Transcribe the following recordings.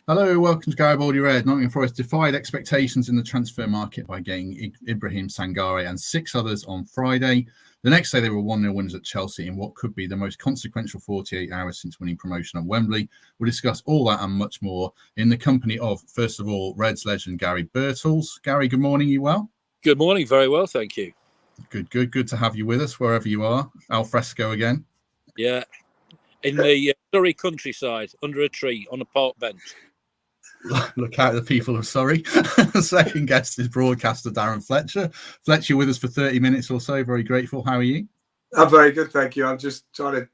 Hello, welcome to Garry Birtles Red. Nottingham Forest defied expectations in the transfer market by getting Ibranhim Sangare and 6 others on Friday. The next day, they were 1-0 winners at Chelsea in what could be the most consequential 48 hours since winning promotion at Wembley. We'll discuss all that and much more in the company of, first of all, Reds legend Garry Birtles. Garry, good morning. You well? Good morning. Very well, thank you. Good to have you with us wherever you are. Al fresco again. Yeah, in the Surrey countryside, under a tree on a park bench. Look out, the people of Surrey. The second guest is broadcaster Darren Fletcher. Fletcher with us for 30 minutes or so. Very grateful. How are you? I'm very good, thank you. I'm just trying to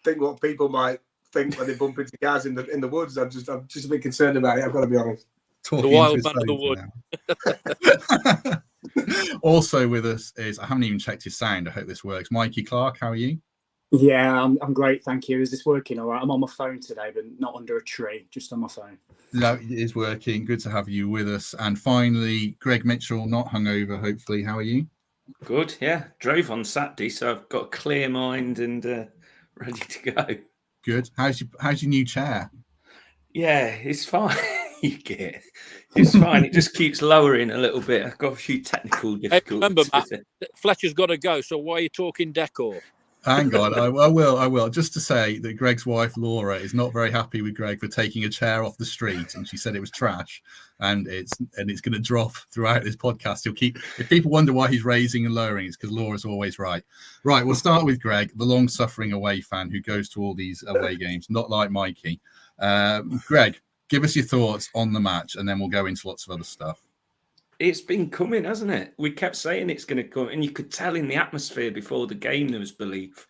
think what people might think when they bump into cars in the woods. I'm just a bit concerned about it. I've got to be honest. The wild man of the wood. Also with us is, I haven't even checked his sound. I hope this works. Mikey, Clarke, how are you? Yeah, I'm great, thank you. Is this working all right? I'm on my phone today, but not under a tree, just on my phone. No, it is working. Good to have you with us. And finally, Greg Mitchell, not hungover, hopefully. How are you? Good, yeah. Drove on Saturday, so I've got a clear mind and ready to go. Good. How's your new chair? Yeah, it's fine. It's fine. It just keeps lowering a little bit. I've got a few technical difficulties. Hey, remember, Matt, Fletcher's got to go, so why are you talking decor? Hang on, I will. Just to say that Greg's wife, Laura, is not very happy with Greg for taking a chair off the street, and she said it was trash, and it's going to drop throughout this podcast. If people wonder why he's raising and lowering, it's because Laura's always right. Right, we'll start with Greg, the long-suffering away fan who goes to all these away games, not like Mikey. Greg, give us your thoughts on the match, and then we'll go into lots of other stuff. It's been coming, hasn't it? We kept saying it's going to come, and you could tell in the atmosphere before the game there was belief.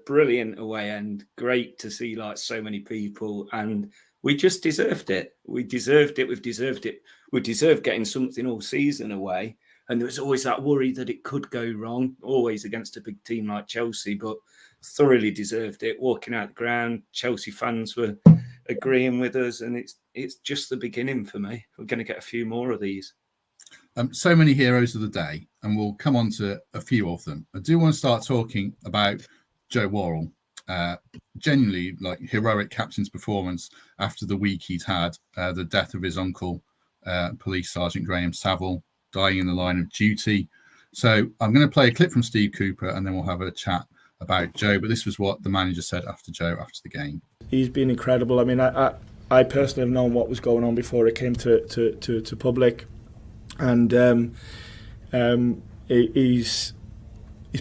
Brilliant away end, great to see like so many people, and we just deserved it. We deserved it. We've deserved it. We deserved getting something all season away, and there was always that worry that it could go wrong, always against a big team like Chelsea, but thoroughly deserved it. Walking out the ground, Chelsea fans were agreeing with us, and it's just the beginning for me. We're going to get a few more of these. So many heroes of the day, and we'll come on to a few of them. I do want to start talking about Joe Worrall. Genuinely, like, heroic captain's performance after the week he'd had, the death of his uncle, Police Sergeant Graham Saville, dying in the line of duty. So I'm going to play a clip from Steve Cooper, and then we'll have a chat about Joe. But this was what the manager said after the game. He's been incredible. I mean, I personally have known what was going on before it came to public. And he's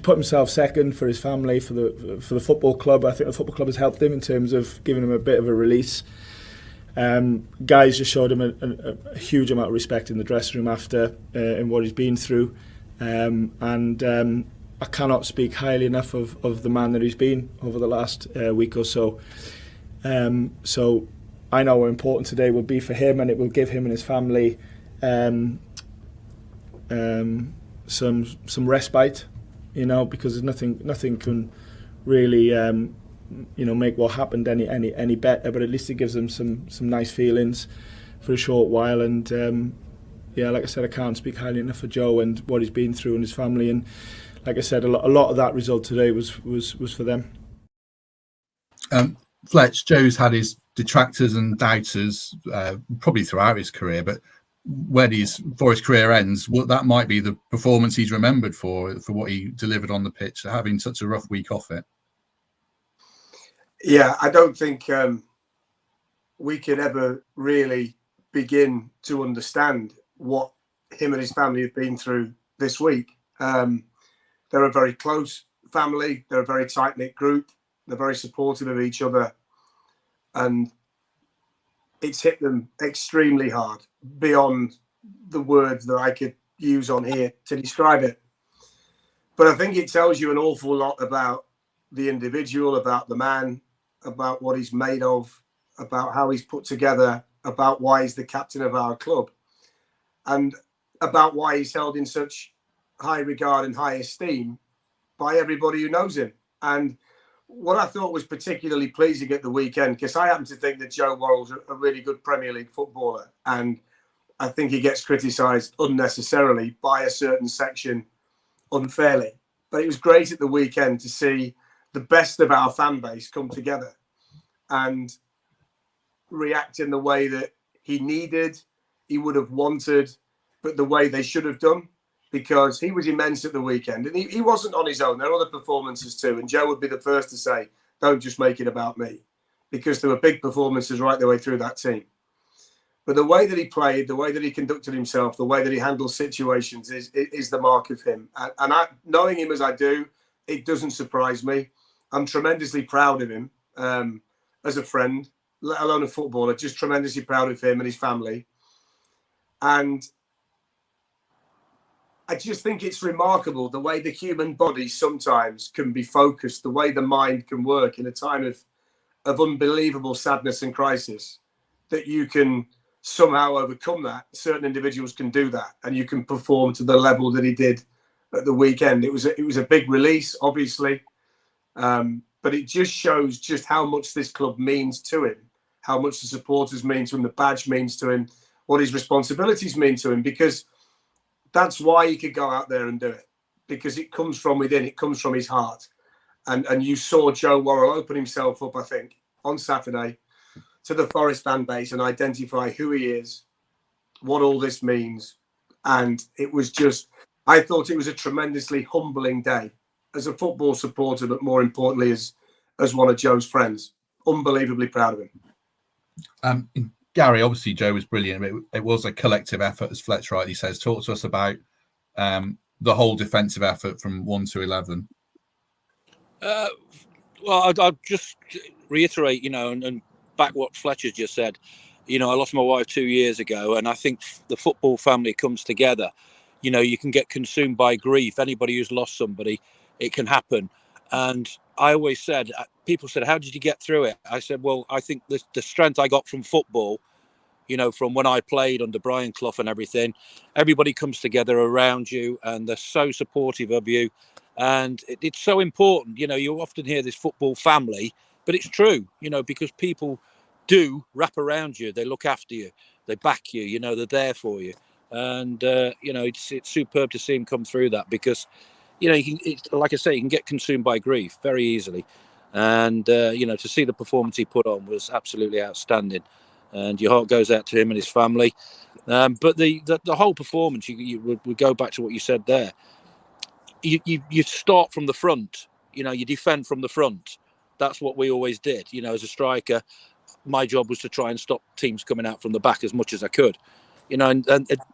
put himself second for his family, for the football club. I think the football club has helped him in terms of giving him a bit of a release. Guys just showed him a huge amount of respect in the dressing room after in what he's been through, and I cannot speak highly enough of the man that he's been over the last week or so. So I know how important today will be for him, and it will give him and his family some respite, because there's nothing can really make what happened any better, but at least it gives them some nice feelings for a short while. And like I said, I can't speak highly enough for Joe and what he's been through and his family, and like I said, a lot of that result today was for them. Fletch, Joe's had his detractors and doubters probably throughout his career, but for his career ends, that might be the performance he's remembered for what he delivered on the pitch, having such a rough week off it. Yeah, I don't think we could ever really begin to understand what him and his family have been through this week. They're a very close family. They're a very tight-knit group. They're very supportive of each other. And it's hit them extremely hard, beyond the words that I could use on here to describe it. But I think it tells you an awful lot about the individual, about the man, about what he's made of, about how he's put together, about why he's the captain of our club, and about why he's held in such high regard and high esteem by everybody who knows him. And what I thought was particularly pleasing at the weekend, because I happen to think that Joe Worrall's a really good Premier League footballer, and I think he gets criticised unnecessarily by a certain section unfairly. But it was great at the weekend to see the best of our fan base come together and react in the way that he needed, he would have wanted, but the way they should have done, because he was immense at the weekend. And he wasn't on his own. There are other performances too. And Joe would be the first to say, don't just make it about me, because there were big performances right the way through that team. But the way that he played, the way that he conducted himself, the way that he handles situations is the mark of him. And knowing him as I do, it doesn't surprise me. I'm tremendously proud of him as a friend, let alone a footballer, just tremendously proud of him and his family. And I just think it's remarkable the way the human body sometimes can be focused, the way the mind can work in a time of unbelievable sadness and crisis, that you can somehow overcome that. Certain individuals can do that, and you can perform to the level that he did at the weekend. It was a big release, obviously, but it just shows just how much this club means to him, how much the supporters mean to him, the badge means to him, what his responsibilities mean to him, because that's why he could go out there and do it, because it comes from within, it comes from his heart. And you saw Joe Worrall open himself up, I think, on Saturday to the Forest fan base and identify who he is, what all this means. And it was just, I thought it was a tremendously humbling day as a football supporter, but more importantly as one of Joe's friends. Unbelievably proud of him. Garry, obviously Joe was brilliant, but it was a collective effort, as Fletcher rightly says. Talk to us about the whole defensive effort from 1 to 11. Well, I'll just reiterate, and back what Fletcher just said. I lost my wife 2 years ago, and I think the football family comes together. You can get consumed by grief. Anybody who's lost somebody, it can happen. And I always said, people said, how did you get through it? I said, well, I think the strength I got from football, from when I played under Brian Clough and everything, everybody comes together around you and they're so supportive of you. And it's so important. You often hear this football family, but it's true, because people do wrap around you. They look after you. They back you. They're there for you. And, it's superb to see him come through that, because, like I say, you can get consumed by grief very easily. And, to see the performance he put on was absolutely outstanding. And your heart goes out to him and his family. But the whole performance, you would go back to what you said there. You start from the front, you defend from the front. That's what we always did. As a striker, my job was to try and stop teams coming out from the back as much as I could. And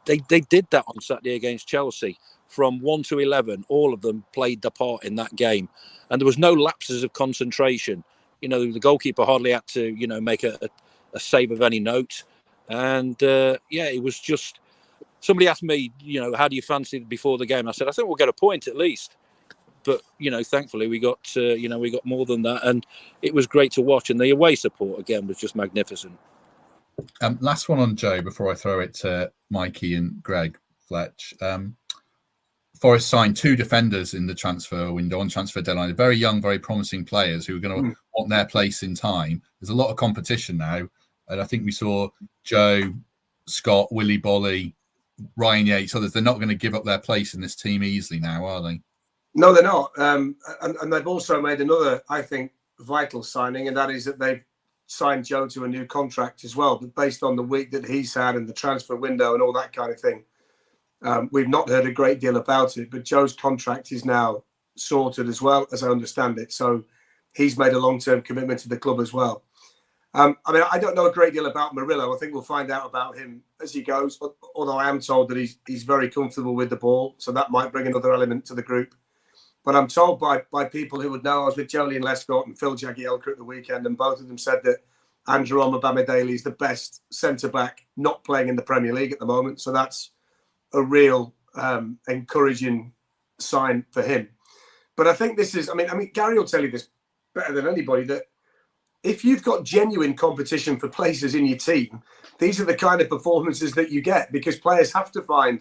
they did that on Saturday against Chelsea. From 1 to 11, all of them played their part in that game. And there was no lapses of concentration. The goalkeeper hardly had to, make a save of any note. And, it was just... Somebody asked me, how do you fancy it before the game? I said, I think we'll get a point at least. But, thankfully we got more than that. And it was great to watch. And the away support, again, was just magnificent. Last one on Joe before I throw it to Mikey and Greg Fletch. Forest signed 2 defenders in the transfer window on transfer deadline. Very young, very promising players who are going to want their place in time. There's a lot of competition now. And I think we saw Joe, Scott, Willie Bolly, Ryan Yates, others. They're not going to give up their place in this team easily now, are they? No, they're not. And they've also made another, I think, vital signing, and that is that they've signed Joe to a new contract as well. But based on the week that he's had and the transfer window and all that kind of thing, we've not heard a great deal about it. But Joe's contract is now sorted as well, as I understand it. So he's made a long-term commitment to the club as well. I don't know a great deal about Murillo. I think we'll find out about him as he goes, although I am told that he's very comfortable with the ball, so that might bring another element to the group. But I'm told by people who would know, I was with Jolien Lescott and Phil Jagielka at the weekend, and both of them said that Andrew Omobamidele is the best centre-back not playing in the Premier League at the moment. So that's a real encouraging sign for him. But I think this is, I mean, Garry will tell you this better than anybody, that if you've got genuine competition for places in your team, these are the kind of performances that you get, because players have to find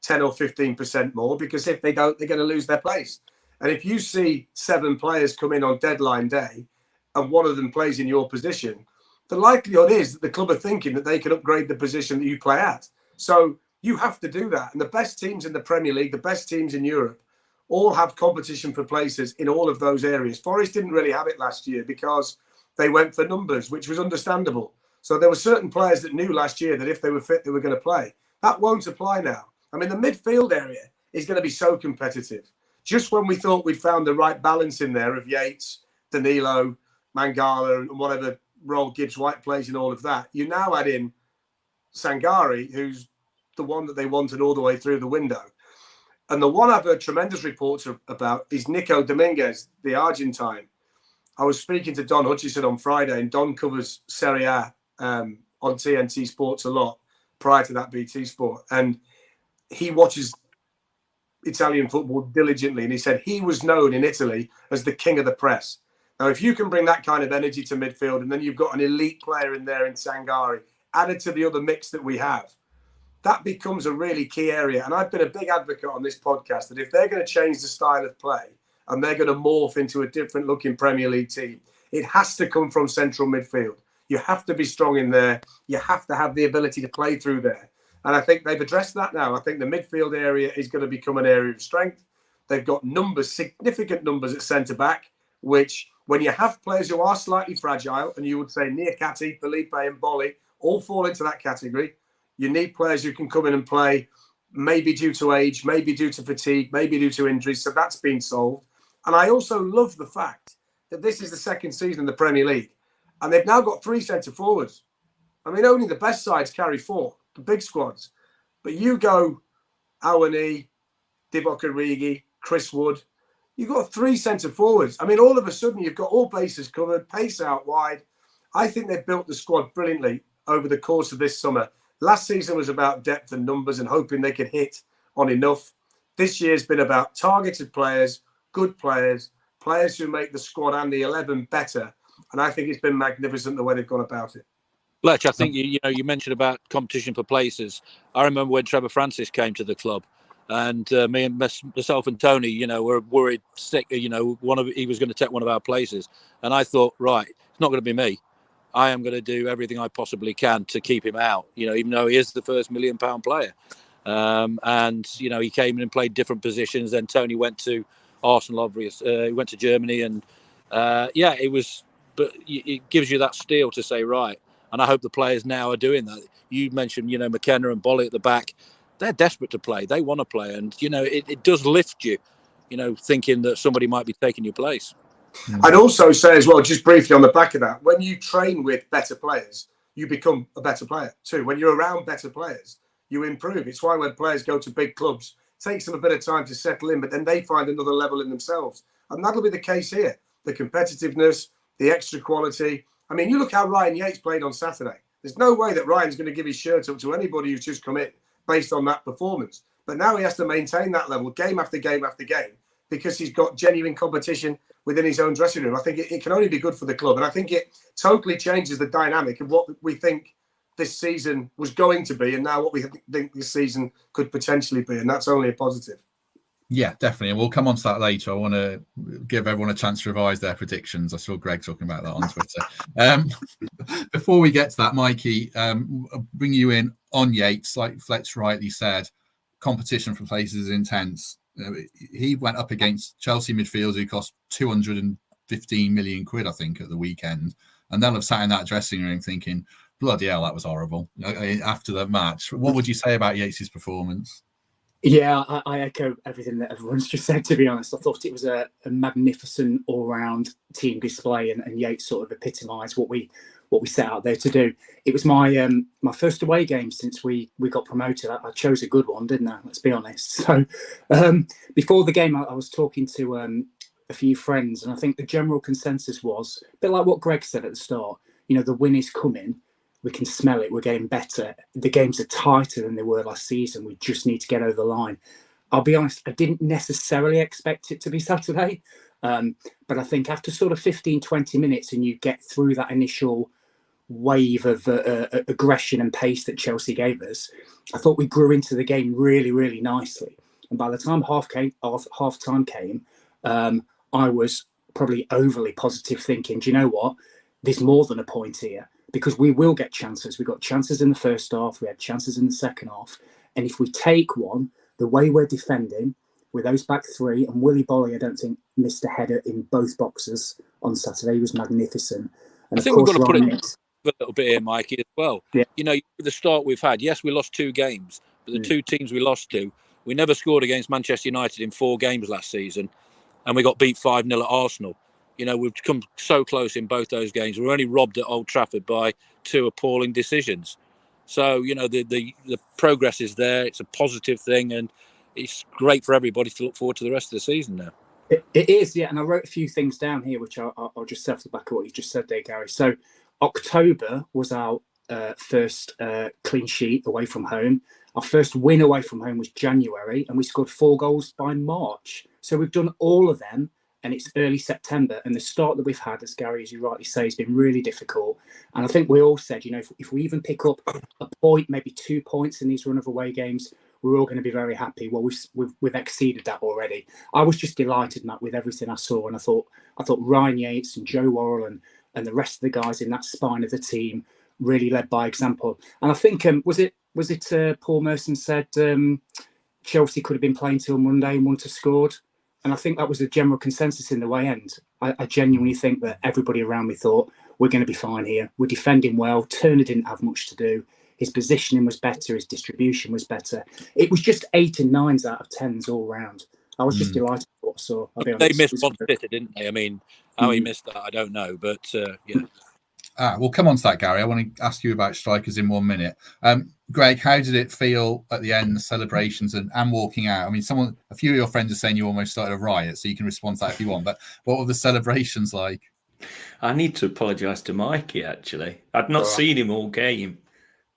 10 or 15% more, because if they don't, they're going to lose their place. And if you see 7 players come in on deadline day and one of them plays in your position, the likelihood is that the club are thinking that they can upgrade the position that you play at. So you have to do that. And the best teams in the Premier League, the best teams in Europe, all have competition for places in all of those areas. Forest didn't really have it last year because they went for numbers, which was understandable. So there were certain players that knew last year that if they were fit, they were going to play. That won't apply now. I mean, the midfield area is going to be so competitive. Just when we thought we'd found the right balance in there of Yates, Danilo, Mangala, and whatever role Gibbs White plays in all of that, you now add in Sangare, who's the one that they wanted all the way through the window. And the one I've heard tremendous reports about is Nico Dominguez, the Argentine. I was speaking to Don Hutchison on Friday, and Don covers Serie A on TNT Sports a lot, prior to that BT Sport. And he watches Italian football diligently. And he said he was known in Italy as the king of the press. Now, if you can bring that kind of energy to midfield, and then you've got an elite player in there in Sangare, added to the other mix that we have, that becomes a really key area. And I've been a big advocate on this podcast that if they're going to change the style of play and they're going to morph into a different looking Premier League team, it has to come from central midfield. You have to be strong in there. You have to have the ability to play through there. And I think they've addressed that now. I think the midfield area is going to become an area of strength. They've got numbers, significant numbers at centre-back, which when you have players who are slightly fragile, and you would say Niakate, Felipe and Bolly all fall into that category, you need players who can come in and play, maybe due to age, maybe due to fatigue, maybe due to injuries. So that's been solved. And I also love the fact that this is the second season in the Premier League, and they've now got 3 centre-forwards. I mean, only the best sides carry 4, the big squads. But you go Awani, Divock Origi, Chris Wood, you've got 3 centre-forwards. I mean, all of a sudden, you've got all bases covered, pace out wide. I think they've built the squad brilliantly over the course of this summer. Last season was about depth and numbers and hoping they could hit on enough. This year's been about targeted players, good players, players who make the squad and the 11 better. And I think it's been magnificent the way they've gone about it. Fletch, I think you mentioned about competition for places. I remember when Trevor Francis came to the club, and me and myself and Tony, were worried sick. He was going to take one of our places, and I thought, right, it's not going to be me. I am going to do everything I possibly can to keep him out. Even though he is the first £1 million player, and he came in and played different positions. Then Tony went to Arsenal, obviously. He went to Germany, and it was. But it gives you that steel to say, right. And I hope the players now are doing that. You mentioned, McKenna and Bolly at the back. They're desperate to play. They want to play. And, it does lift you, thinking that somebody might be taking your place. I'd also say as well, just briefly on the back of that, when you train with better players, you become a better player too. When you're around better players, you improve. It's why when players go to big clubs, it takes them a bit of time to settle in, but then they find another level in themselves. And that'll be the case here. The competitiveness, the extra quality. I mean, you look how Ryan Yates played on Saturday. There's no way that Ryan's going to give his shirt up to anybody who's just come in based on that performance. But now he has to maintain that level game after game after game because he's got genuine competition within his own dressing room. I think it can only be good for the club. And I think it totally changes the dynamic of what we think this season was going to be and now what we think this season could potentially be. And that's only a positive. Yeah, definitely. And we'll come on to that later. I want to give everyone a chance to revise their predictions. I saw Greg talking about that on Twitter. Before we get to that, Mikey, I'll bring you in on Yates. Like Fletch rightly said, competition for places is intense. He went up against Chelsea midfielders who cost 215 million quid, I think, at the weekend. And they'll have sat in that dressing room thinking, bloody hell, that was horrible. After the match, what would you say about Yates' performance? Yeah, I echo everything that everyone's just said, to be honest. I thought it was a magnificent all-round team display, and Yates sort of epitomised what we set out there to do. It was my first away game since we got promoted. I chose a good one, didn't I? Let's be honest. So before the game, I was talking to a few friends, and I think the general consensus was a bit like what Greg said at the start. The win is coming. We can smell it. We're getting better. The games are tighter than they were last season. We just need to get over the line. I'll be honest, I didn't necessarily expect it to be Saturday. But I think after sort of 15, 20 minutes and you get through that initial wave of aggression and pace that Chelsea gave us, I thought we grew into the game really, really nicely. And by the time half time came, I was probably overly positive thinking, do you know what? There's more than a point here. Because we will get chances. We got chances in the first half. We had chances in the second half. And if we take one, the way we're defending with those back three, and Willy Bolly, I don't think, missed a header in both boxes on Saturday. He was magnificent. And I think we've got to put it. a little bit here, Mikey, as well. Yeah. You know, the start we've had, yes, we lost 2 games, but the 2 teams we lost to, we never scored against Manchester United in 4 games last season, and we got beat 5-0 at Arsenal. You know, we've come so close in both those games. We're only robbed at Old Trafford by 2 appalling decisions. So, you know, the progress is there. It's a positive thing, and it's great for everybody to look forward to the rest of the season now. It is, yeah. And I wrote a few things down here, which I'll just say off the back of what you just said there, Gary. So October was our first clean sheet away from home. Our first win away from home was January, and we scored 4 goals by March. So we've done all of them, and it's early September. And the start that we've had, as Gary, as you rightly say, has been really difficult. And I think we all said, you know, if we even pick up a point, maybe 2 points in these run of away games, we're all going to be very happy. Well, we've exceeded that already. I was just delighted, Matt, with everything I saw, and I thought Ryan Yates and Joe Worrall and the rest of the guys in that spine of the team really led by example. And I think was it Paul Merson said Chelsea could have been playing till Monday and wouldn't have scored, and I think that was the general consensus in the way end. I genuinely think that everybody around me thought we're going to be fine here. We're defending well. Turner didn't have much to do. His positioning was better. His distribution was better. It was just 8 and 9s out of 10s all round. I was just delighted with what I saw. I'll be honest. They missed one sitter, didn't they? I mean, how he missed that, I don't know. But, yeah. We'll come on to that, Gary. I want to ask you about strikers in 1 minute. Greg, how did it feel at the end, the celebrations and walking out? I mean, a few of your friends are saying you almost started a riot, so you can respond to that if you want. But what were the celebrations like? I need to apologise to Mikey, actually. I'd not seen him all game.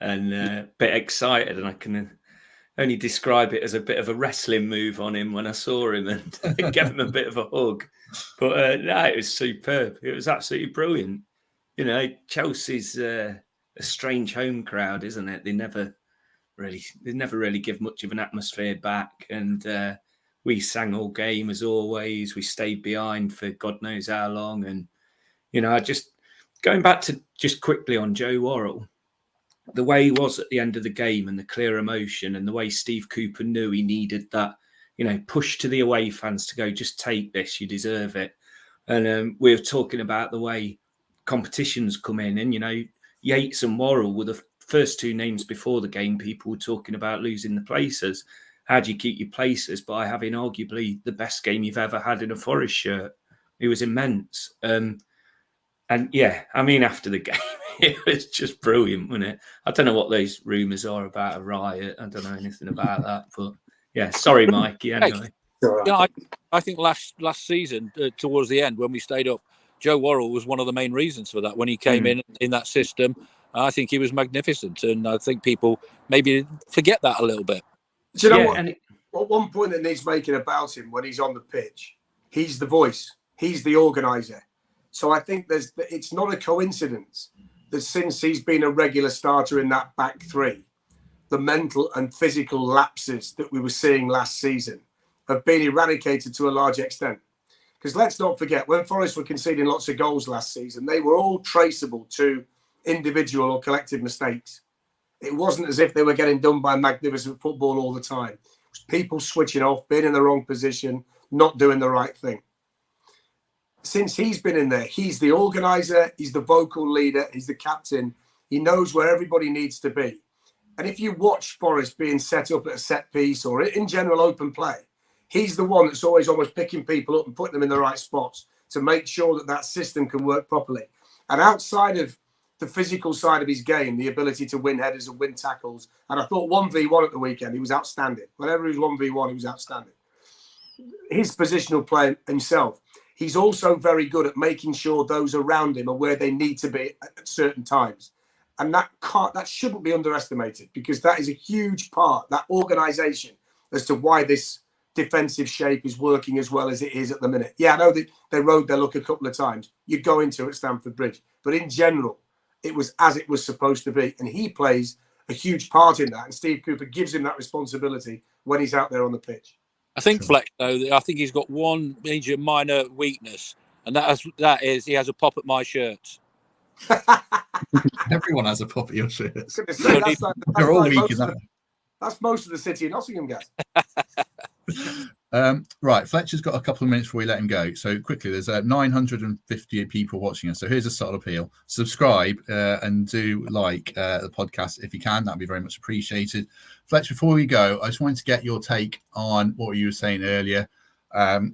And a bit excited, and I can only describe it as a bit of a wrestling move on him when I saw him, and gave him a bit of a hug. But no, it was superb. It was absolutely brilliant. You know, Chelsea's a strange home crowd, isn't it? They never really give much of an atmosphere back, and we sang all game as always. We stayed behind for God knows how long, and you know, going back to just quickly on Joe Worrall. The way he was at the end of the game and the clear emotion and the way Steve Cooper knew he needed that, you know, push to the away fans to go, just take this, you deserve it. And we were talking about the way competitions come in, and, you know, Yates and Worrall were the first 2 names before the game. People were talking about losing the places. How do you keep your places? By having arguably the best game you've ever had in a Forest shirt. It was immense. And yeah, I mean, after the game, it was just brilliant, wasn't it? I don't know what those rumours are about a riot. I don't know anything about that, but yeah, sorry, Mikey. Anyway, yeah, I think last season, towards the end when we stayed up, Joe Worrall was one of the main reasons for that. When he came in that system, I think he was magnificent, and I think people maybe forget that a little bit. Do you know what? One point that needs making about him when he's on the pitch, he's the voice, he's the organiser. So I think it's not a coincidence that since he's been a regular starter in that back 3, the mental and physical lapses that we were seeing last season have been eradicated to a large extent. Because let's not forget, when Forest were conceding lots of goals last season, they were all traceable to individual or collective mistakes. It wasn't as if they were getting done by magnificent football all the time. It was people switching off, being in the wrong position, not doing the right thing. Since he's been in there, he's the organiser, he's the vocal leader, he's the captain. He knows where everybody needs to be. And if you watch Forest being set up at a set piece or in general open play, he's the one that's always almost picking people up and putting them in the right spots to make sure that that system can work properly. And outside of the physical side of his game, the ability to win headers and win tackles, and I thought 1v1 at the weekend, he was outstanding. Whenever he was 1v1, he was outstanding. His positional play himself. He's also very good at making sure those around him are where they need to be at certain times. And that shouldn't be underestimated, because that is a huge part, that organisation, as to why this defensive shape is working as well as it is at the minute. Yeah, I know that they rode their luck a couple of times. You'd go into at Stamford Bridge. But in general, it was as it was supposed to be. And he plays a huge part in that. And Steve Cooper gives him that responsibility when he's out there on the pitch. I think Fleck, though, I think he's got one major minor weakness, and that is he has a pop at my shirts. Everyone has a pop at your shirts. They're all weak in that. That's most of the city of Nottingham, guys. Right, Fletcher's got a couple of minutes before we let him go. So quickly, there's 950 people watching us. So here's a subtle appeal: subscribe and do like the podcast if you can. That'd be very much appreciated. Fletcher, before we go, I just wanted to get your take on what you were saying earlier.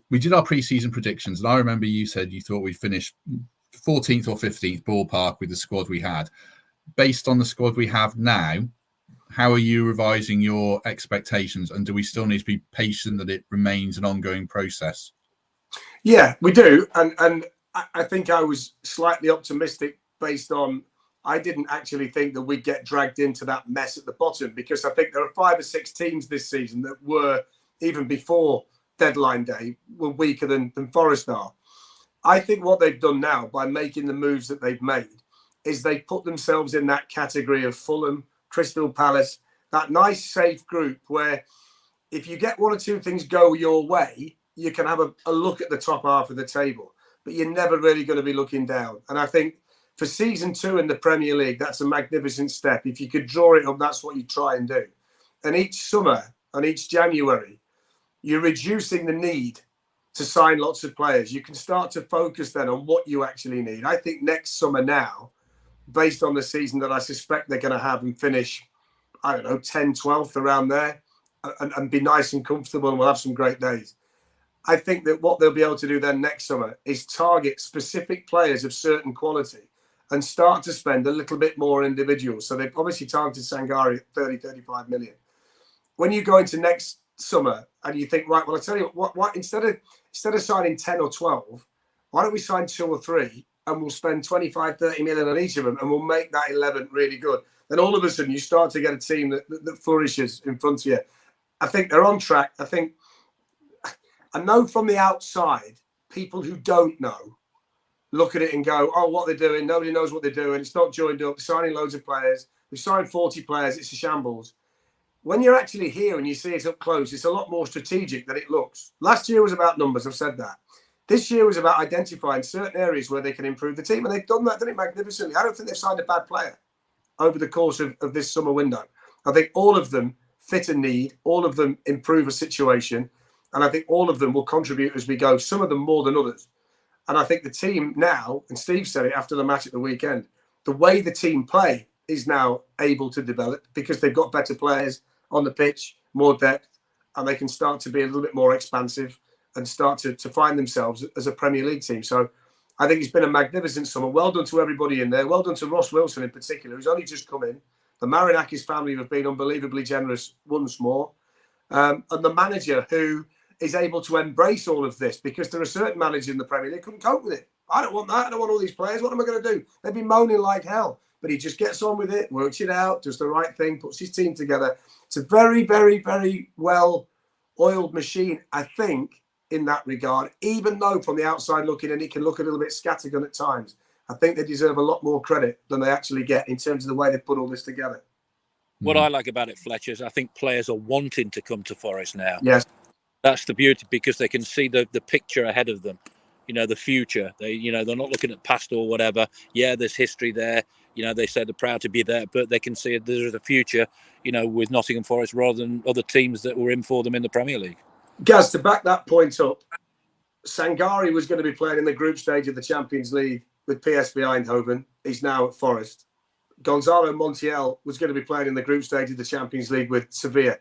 We did our pre-season predictions, and I remember you said you thought we'd finish 14th or 15th ballpark with the squad we had. Based on the squad we have now, how are you revising your expectations, and do we still need to be patient that it remains an ongoing process? Yeah, we do. And I think I was slightly optimistic based on, I didn't actually think that we'd get dragged into that mess at the bottom, because I think there are 5 or 6 teams this season that were, even before deadline day, were weaker than Forest are. I think what they've done now by making the moves that they've made is they put themselves in that category of Fulham, Crystal Palace, that nice safe group where if you get 1 or 2 things go your way, you can have a look at the top half of the table, but you're never really going to be looking down. And I think for season 2 in the Premier League, that's a magnificent step. If you could draw it up, that's what you try and do. And each summer and each January, you're reducing the need to sign lots of players. You can start to focus then on what you actually need. I think next summer now, based on the season that I suspect they're going to have and finish, I don't know, 10th, 12th around there and be nice and comfortable, and we'll have some great days. I think that what they'll be able to do then next summer is target specific players of certain quality and start to spend a little bit more on individuals. So they've obviously targeted Sangare at 30, 35 million. When you go into next summer and you think, right, well, I tell you what, instead of signing 10 or 12, why don't we sign 2 or 3? And we'll spend 25, 30 million on each of them, and we'll make that 11 really good. Then all of a sudden you start to get a team that flourishes in front of you. I think they're on track. I know from the outside, people who don't know look at it and go, oh, what they're doing, nobody knows what they're doing. It's not joined up, signing loads of players. We've signed 40 players. It's a shambles. When you're actually here and you see it up close, it's a lot more strategic than it looks. Last year was about numbers. I've said that. This year was about identifying certain areas where they can improve the team, and they've done that, done it magnificently. I don't think they've signed a bad player over the course of this summer window. I think all of them fit a need, all of them improve a situation, and I think all of them will contribute as we go, some of them more than others. And I think the team now, and Steve said it after the match at the weekend, the way the team play is now able to develop because they've got better players on the pitch, more depth, and they can start to be a little bit more expansive and start to find themselves as a Premier League team. So I think it's been a magnificent summer. Well done to everybody in there. Well done to Ross Wilson in particular, who's only just come in. The Marinakis family have been unbelievably generous once more. And the manager who is able to embrace all of this, because there are certain managers in the Premier League who couldn't cope with it. I don't want that. I don't want all these players. What am I going to do? They'd be moaning like hell. But he just gets on with it, works it out, does the right thing, puts his team together. It's a very, very, very well-oiled machine, I think, in that regard, even though from the outside looking in, it can look a little bit scattergun at times. I think they deserve a lot more credit than they actually get in terms of the way they put all this together. What I like about it, Fletcher, is I think players are wanting to come to Forest now. Yes. That's the beauty, because they can see the picture ahead of them, the future. They're not looking at past or whatever. Yeah, there's history there. They say they're proud to be there, but they can see there's a future, with Nottingham Forest rather than other teams that were in for them in the Premier League. Gaz, to back that point up, Sangare was going to be playing in the group stage of the Champions League with PSV Eindhoven. He's now at Forest. Gonzalo Montiel was going to be playing in the group stage of the Champions League with Sevilla.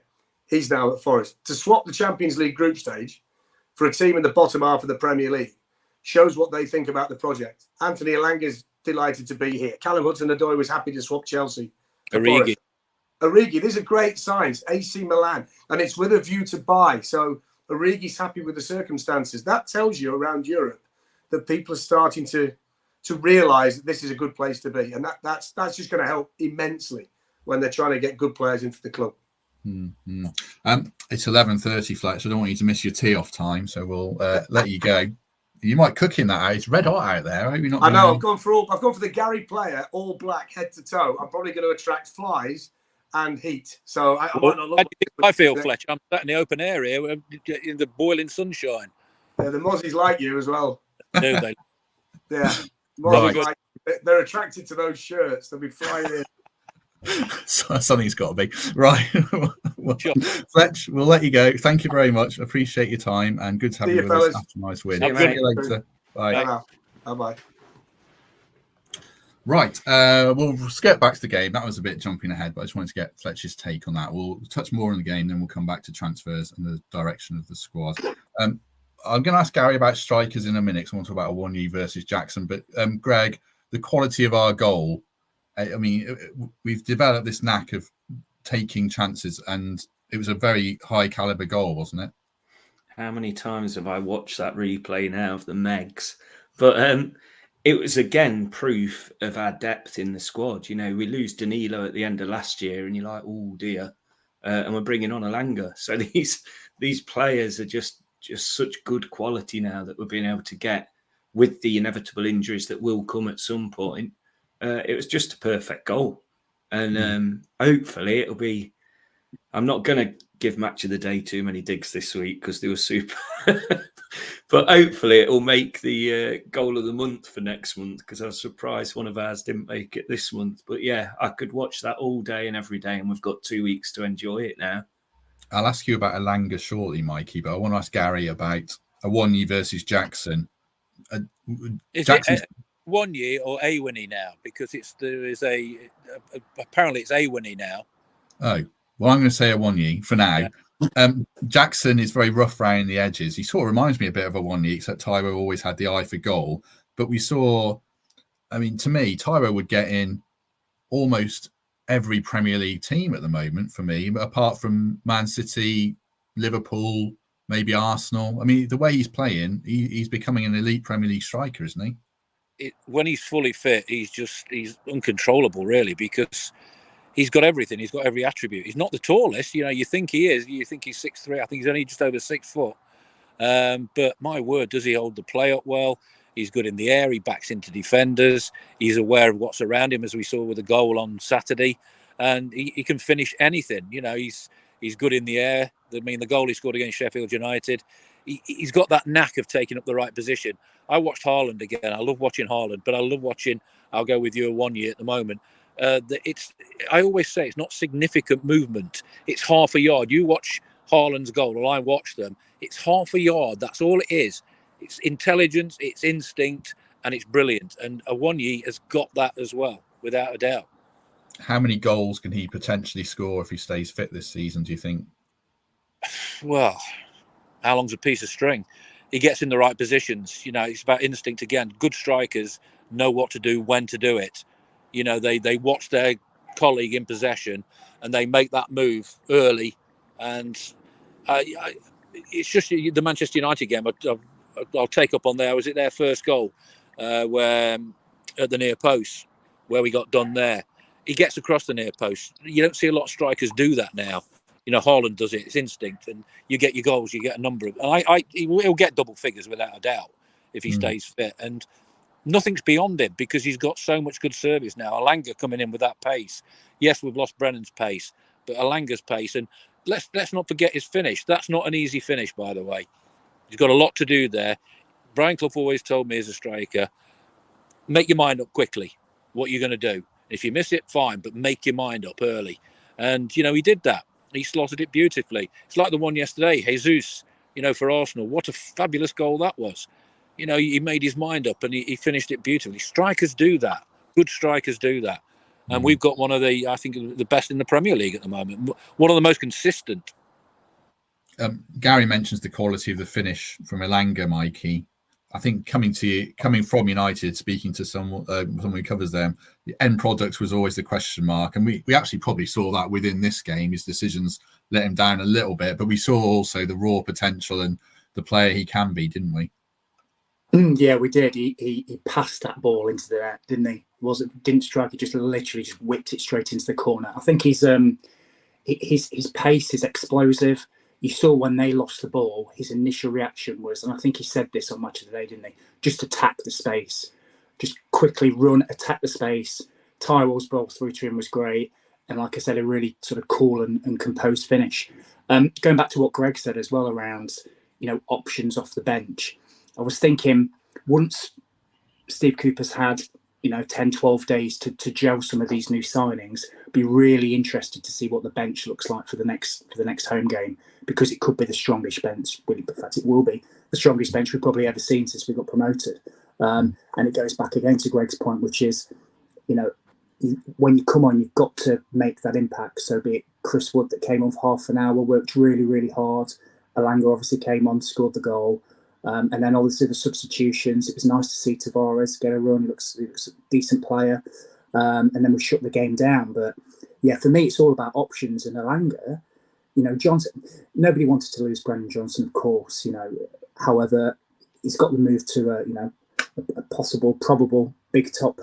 He's now at Forest. To swap the Champions League group stage for a team in the bottom half of the Premier League shows what they think about the project. Anthony Elanga is delighted to be here. Callum Hudson-Odoi was happy to swap Chelsea. Origi, these are great signs. AC Milan, and it's with a view to buy. So Origi's happy with the circumstances. That tells you around Europe that people are starting to realise that this is a good place to be, and that's just going to help immensely when they're trying to get good players into the club. Mm-hmm. It's 11:30, Fletch. I don't want you to miss your tee off time, so we'll let you go. You might cook in that out. It's red hot out there. I hope you're not. I know. I've gone for the Garry player, all black, head to toe. I'm probably going to attract flies and heat. So I might not look. How do you think I feel, Fletcher? I'm sat in the open air here in the boiling sunshine. Yeah, the Mozzies like you as well. Do they? Yeah. Right. They're attracted to those shirts. They'll be flying in. Something's got to be right. Well, Sure. Fletch, we'll let you go. Thank you very much. Appreciate your time and good to have See you you, with us fellas. after a nice win. See you, See mate. you later. Bye. Bye-bye. Right, we'll skip back to the game. That was a bit jumping ahead, but I just wanted to get Fletcher's take on that. We'll touch more on the game, then we'll come back to transfers and the direction of the squad. I'm going to ask Garry about strikers in a minute, because I want to talk about Awoniyi versus Jackson. But Greg, the quality of our goal, I mean, we've developed this knack of taking chances, and it was a very high caliber goal, wasn't it? How many times have I watched that replay now of the Megs? But it was, again, proof of our depth in the squad. You know, we lose Danilo at the end of last year, and you're like, oh, dear. And we're bringing on Elanga. So these players are just such good quality now that we're being able to get with the inevitable injuries that will come at some point. It was just a perfect goal. And hopefully it'll be... I'm not going to give match of the day too many digs this week because they were super. But hopefully it will make the goal of the month for next month, because I was surprised one of ours didn't make it this month. But yeah, I could watch that all day and every day, and we've got 2 weeks to enjoy it now. I'll ask you about Elanga shortly, Mikey, but I want to ask Garry about Awoniyi versus Jackson. Is it Awoniyi or Awoniyi now? Because apparently it's Awoniyi now. Oh, well, I'm going to say Awoniyi for now. Yeah. Jackson is very rough around the edges. He sort of reminds me a bit of Awoniyi, except Tyro always had the eye for goal. But we saw, I mean, to me, Tyro would get in almost every Premier League team at the moment for me, apart from Man City, Liverpool, maybe Arsenal. I mean, the way he's playing, he's becoming an elite Premier League striker, isn't he? When he's fully fit, he's uncontrollable, really, because he's got everything. He's got every attribute. He's not the tallest. You know, you think he is. You think he's 6'3". I think he's only just over 6 foot. But my word, does he hold the play up well? He's good in the air. He backs into defenders. He's aware of what's around him, as we saw with the goal on Saturday. And he can finish anything. You know, he's good in the air. I mean, the goal he scored against Sheffield United, he's got that knack of taking up the right position. I watched Haaland again. I love watching Haaland, but I love watching, I'll go with you, Awoniyi at the moment. I always say it's not significant movement. It's half a yard. You watch Haaland's goal, or I watch them. It's half a yard. That's all it is. It's intelligence, it's instinct, and it's brilliant. And Awoniyi has got that as well, without a doubt. How many goals can he potentially score if he stays fit this season, do you think? Well, how long's a piece of string? He gets in the right positions. You know, it's about instinct again. Good strikers know what to do, when to do it. You know, they watch their colleague in possession and they make that move early. And it's just the Manchester United game. I'll take up on there. Was it their first goal where at the near post where we got done there? He gets across the near post. You don't see a lot of strikers do that now. You know, Haaland does it. It's instinct, and you get your goals. You get a number of. And he'll get double figures without a doubt if he stays fit. And nothing's beyond him because he's got so much good service now. Elanga coming in with that pace. Yes, we've lost Brennan's pace, but Elanga's pace. And let's not forget his finish. That's not an easy finish, by the way. He's got a lot to do there. Brian Clough always told me as a striker, make your mind up quickly what you're going to do. If you miss it, fine, but make your mind up early. And, you know, he did that. He slotted it beautifully. It's like the one yesterday, Jesus, you know, for Arsenal. What a fabulous goal that was. You know, he made his mind up and he finished it beautifully. Strikers do that. Good strikers do that. And we've got one of the, I think, the best in the Premier League at the moment. One of the most consistent. Garry mentions the quality of the finish from Elanga, Mikey. I think coming from United, speaking to someone who covers them, the end product was always the question mark. And we actually probably saw that within this game. His decisions let him down a little bit, but we saw also the raw potential and the player he can be, didn't we? Yeah, we did. He passed that ball into the net, didn't he? Didn't strike it, just literally just whipped it straight into the corner. I think his pace is explosive. You saw when they lost the ball, his initial reaction was, and I think he said this on Match of the Day, didn't he? Just attack the space. Just quickly run, attack the space. Tyrell's ball through to him was great. And like I said, a really sort of cool and composed finish. Going back to what Greg said as well around, you know, options off the bench. I was thinking once Steve Cooper's had 10, 12 days to gel some of these new signings. Be really interested to see what the bench looks like for the next home game, because it could be the strongest bench. In fact, it will be the strongest bench we've probably ever seen since we got promoted. And it goes back again to Greg's point, which is, when you come on, you've got to make that impact. So be it Chris Wood that came on for half an hour, worked really, really hard. Elanga obviously came on, scored the goal. And then obviously the substitutions. It was nice to see Tavares get a run. He looks a decent player. And then we shut the game down. But yeah, for me, it's all about options. And Elanga, Johnson, nobody wanted to lose Brennan Johnson, of course. However, he's got the move to a possible, probable big top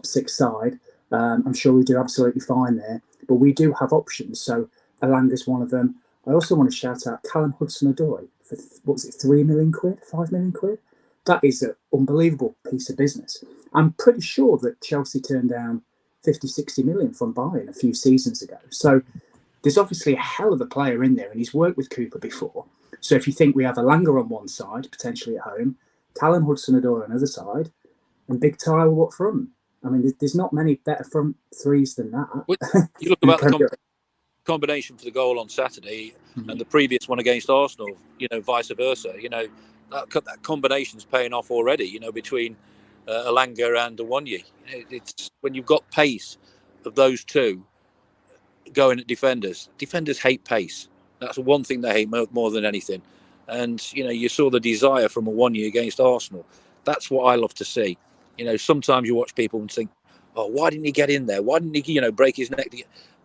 six side. I'm sure we do absolutely fine there. But we do have options. So Elanga's one of them. I also want to shout out Callum Hudson-Odoi for, what was it, 3 million quid, 5 million quid? That is an unbelievable piece of business. I'm pretty sure that Chelsea turned down 50, 60 million from Bayern a few seasons ago. So there's obviously a hell of a player in there, and he's worked with Cooper before. So if you think we have Elanga on one side, potentially at home, Callum Hudson-Odoi on the other side, and Big Tyler up front. I mean, there's not many better front threes than that. You look about the combination for the goal on Saturday and the previous one against Arsenal, vice versa. That combination's paying off already, between Elanga and Awoniyi. It's when you've got pace of those two going at defenders. Defenders hate pace. That's one thing they hate more than anything. And, you saw the desire from Awoniyi against Arsenal. That's what I love to see. Sometimes you watch people and think, oh, why didn't he get in there? Why didn't he, break his neck?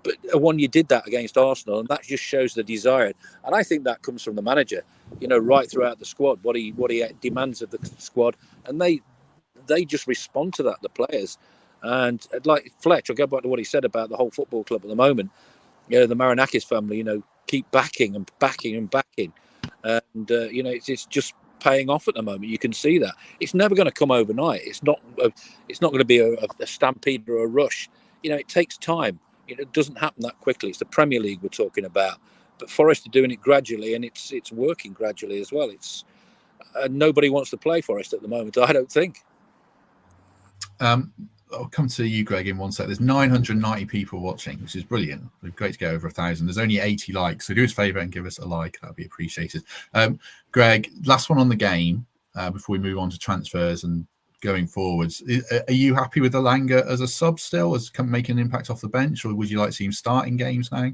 But Awoniyi did that against Arsenal, and that just shows the desire. And I think that comes from the manager, right throughout the squad, what he demands of the squad. And they just respond to that, the players. And like Fletch, I'll go back to what he said about the whole football club at the moment. The Marinakis family, keep backing and backing and backing. And, it's just paying off at the moment. You can see that. It's never going to come overnight. It's not going to be a stampede or a rush. It takes time. It doesn't happen that quickly. It's the Premier League we're talking about. But Forest are doing it gradually, and it's working gradually as well. Nobody wants to play Forest at the moment, I don't think. I'll come to you, Greg, in one sec. There's 990 people watching, which is brilliant. It's great to get over 1,000. There's only 80 likes, so do us a favour and give us a like. That'd be appreciated. Greg, last one on the game before we move on to transfers and going forwards. Are you happy with Elanga as a sub still, as making an impact off the bench, or would you like to see him starting games now?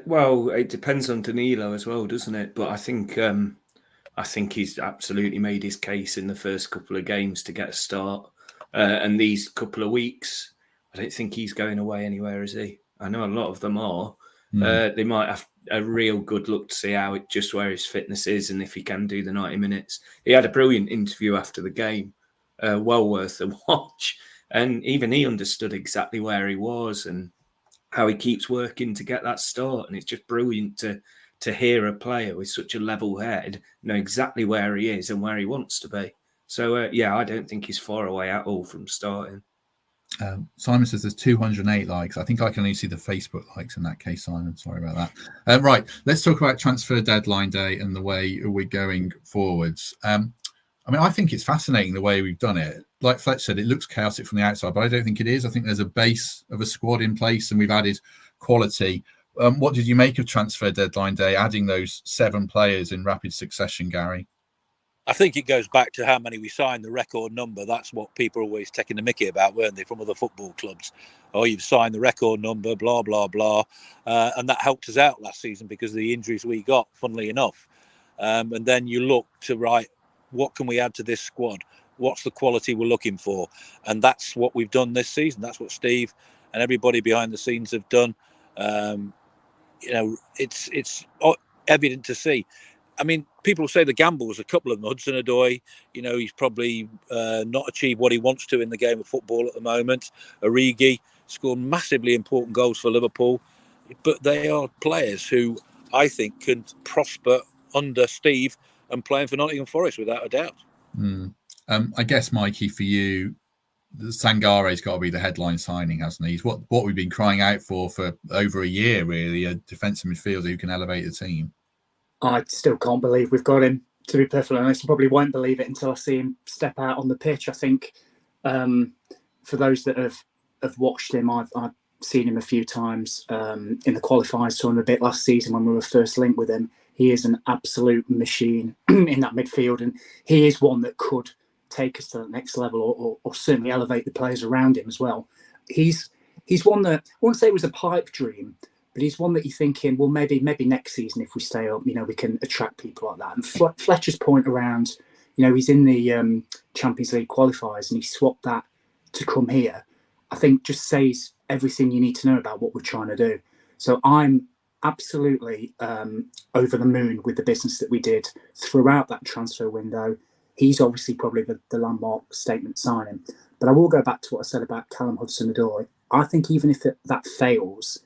Well, it depends on Danilo as well, doesn't it? But I think he's absolutely made his case in the first couple of games to get a start. And these couple of weeks, I don't think he's going away anywhere, is he? I know a lot of them are. They might have a real good look to see where his fitness is and if he can do the 90 minutes. He had a brilliant interview after the game, well worth a watch. And even he understood exactly where he was and how he keeps working to get that start. And it's just brilliant to hear a player with such a level head know exactly where he is and where he wants to be. So, I don't think he's far away at all from starting. Simon says there's 208 likes. I think I can only see the Facebook likes in that case, Simon. Sorry about that. Right, let's talk about transfer deadline day and the way we're going forwards. I think it's fascinating the way we've done it. Like Fletch said, it looks chaotic from the outside, but I don't think it is. I think there's a base of a squad in place and we've added quality. What did you make of transfer deadline day, adding those 7 players in rapid succession, Gary? I think it goes back to how many we signed, the record number. That's what people are always taking the mickey about, weren't they, from other football clubs? Oh, you've signed the record number, blah, blah, blah. And that helped us out last season because of the injuries we got, funnily enough. And then you look to, what can we add to this squad? What's the quality we're looking for? And that's what we've done this season. That's what Steve and everybody behind the scenes have done. It's evident to see. People say the gamble was a couple of them. Hudson-Odoi, he's probably not achieved what he wants to in the game of football at the moment. Origi scored massively important goals for Liverpool. But they are players who I think can prosper under Steve and playing for Nottingham Forest without a doubt. I guess, Mikey, for you, Sangare's got to be the headline signing, hasn't he? He's what we've been crying out for over a year, really, a defensive midfielder who can elevate the team. I still can't believe we've got him, to be perfectly honest. I probably won't believe it until I see him step out on the pitch. I think for those that have watched him, I've seen him a few times in the qualifiers, saw him a bit last season when we were first linked with him. He is an absolute machine in that midfield, and he is one that could take us to the next level, or certainly elevate the players around him as well. He's one that, I wouldn't say it was a pipe dream, but he's one that you're thinking, well, maybe next season if we stay up, we can attract people like that. And Fletcher's point around, he's in the Champions League qualifiers and he swapped that to come here, I think just says everything you need to know about what we're trying to do. So I'm absolutely over the moon with the business that we did throughout that transfer window. He's obviously probably the landmark statement signing. But I will go back to what I said about Callum Hudson-Odoi. I think even if that fails,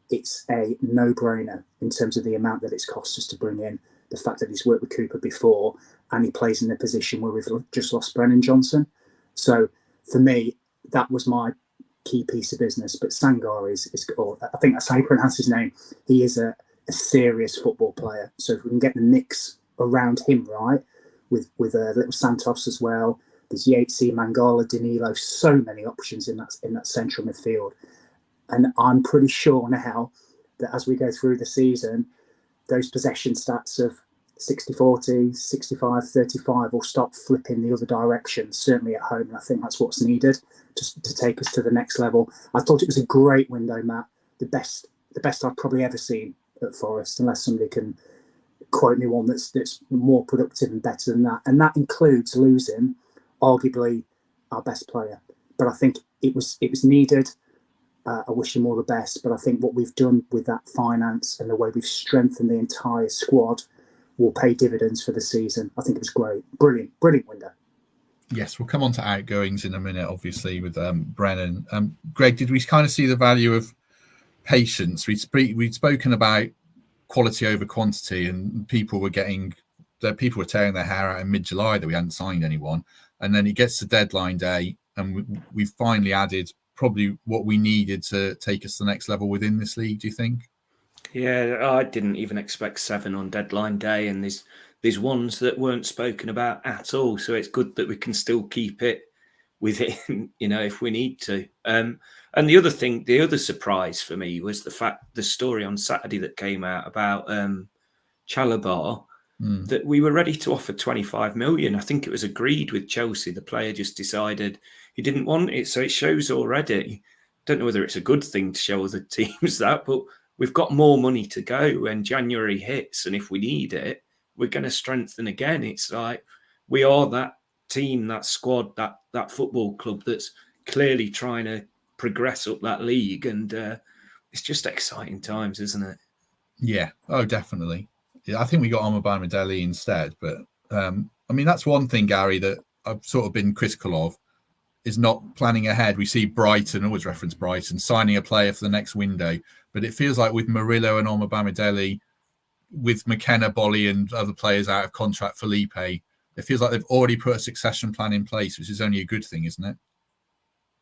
it's a no-brainer in terms of the amount that it's cost us to bring in, the fact that he's worked with Cooper before, and he plays in a position where we've just lost Brennan Johnson. So for me, that was my key piece of business. But Sangare is I think that's how you pronounce his name. He is a serious football player. So if we can get the mix around him right, with little Santos as well, there's Yates, Mangala, Danilo, so many options in that central midfield. And I'm pretty sure now that as we go through the season, those possession stats of 60-40, 65-35 will start flipping the other direction, certainly at home. And I think that's what's needed to take us to the next level. I thought it was a great window, Matt. The best I've probably ever seen at Forest, unless somebody can quote me one that's more productive and better than that. And that includes losing arguably our best player. But I think it was needed. I wish him all the best. But I think what we've done with that finance and the way we've strengthened the entire squad will pay dividends for the season. I think it was great. Brilliant window. Yes, we'll come on to outgoings in a minute, obviously, with Brennan. Greg, did we kind of see the value of patience? We'd spoken about quality over quantity, and people were tearing their hair out in mid-July that we hadn't signed anyone. And then it gets to deadline day, and we finally added probably what we needed to take us to the next level within this league, do you think? Yeah, I didn't even expect 7 on deadline day, and there's ones that weren't spoken about at all. So it's good that we can still keep it within, if we need to. And the other surprise for me was the story on Saturday that came out about Chalabar, that we were ready to offer 25 million. I think it was agreed with Chelsea. The player just decided he didn't want it. So it shows already. Don't know whether it's a good thing to show other teams that, but we've got more money to go when January hits. And if we need it, we're going to strengthen again. It's like we are that team, that squad, that football club that's clearly trying to progress up that league. And it's just exciting times, isn't it? Yeah. Oh, definitely. Yeah, I think we got Ibranhim instead. But that's one thing, Gary, that I've sort of been critical of, is not planning ahead. We see Brighton, always reference Brighton, signing a player for the next window. But it feels like with Murillo and Ibranhim, with McKenna, Bolly and other players out of contract, Felipe, it feels like they've already put a succession plan in place, which is only a good thing, isn't it?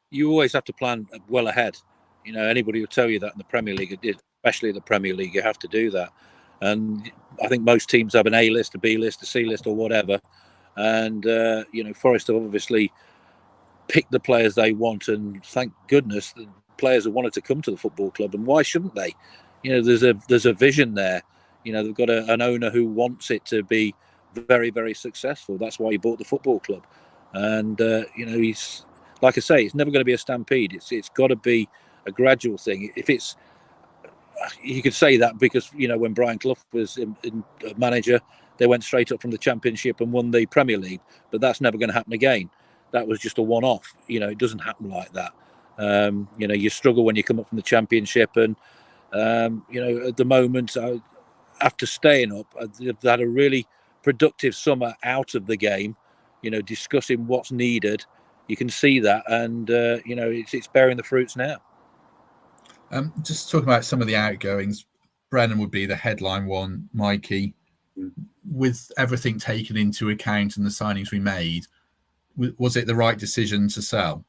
You always have to plan well ahead. Anybody will tell you that in the Premier League, especially the Premier League, you have to do that. And I think most teams have an A list, a B list, a C list or whatever. And, Forest have obviously picked the players they want, and thank goodness the players have wanted to come to the football club. And why shouldn't they? There's a vision there. They've got an owner who wants it to be very, very successful. That's why he bought the football club. And, he's, like I say, it's never going to be a stampede. It's got to be a gradual thing. You could say that because, when Brian Clough was in manager, they went straight up from the Championship and won the Premier League. But that's never going to happen again. That was just a one-off. It doesn't happen like that. You struggle when you come up from the Championship. And, at the moment, after staying up, they've had a really productive summer out of the game, discussing what's needed. You can see that. And, it's bearing the fruits now. Just talking about some of the outgoings, Brennan would be the headline one, Mikey. With everything taken into account and the signings we made, was it the right decision to sell?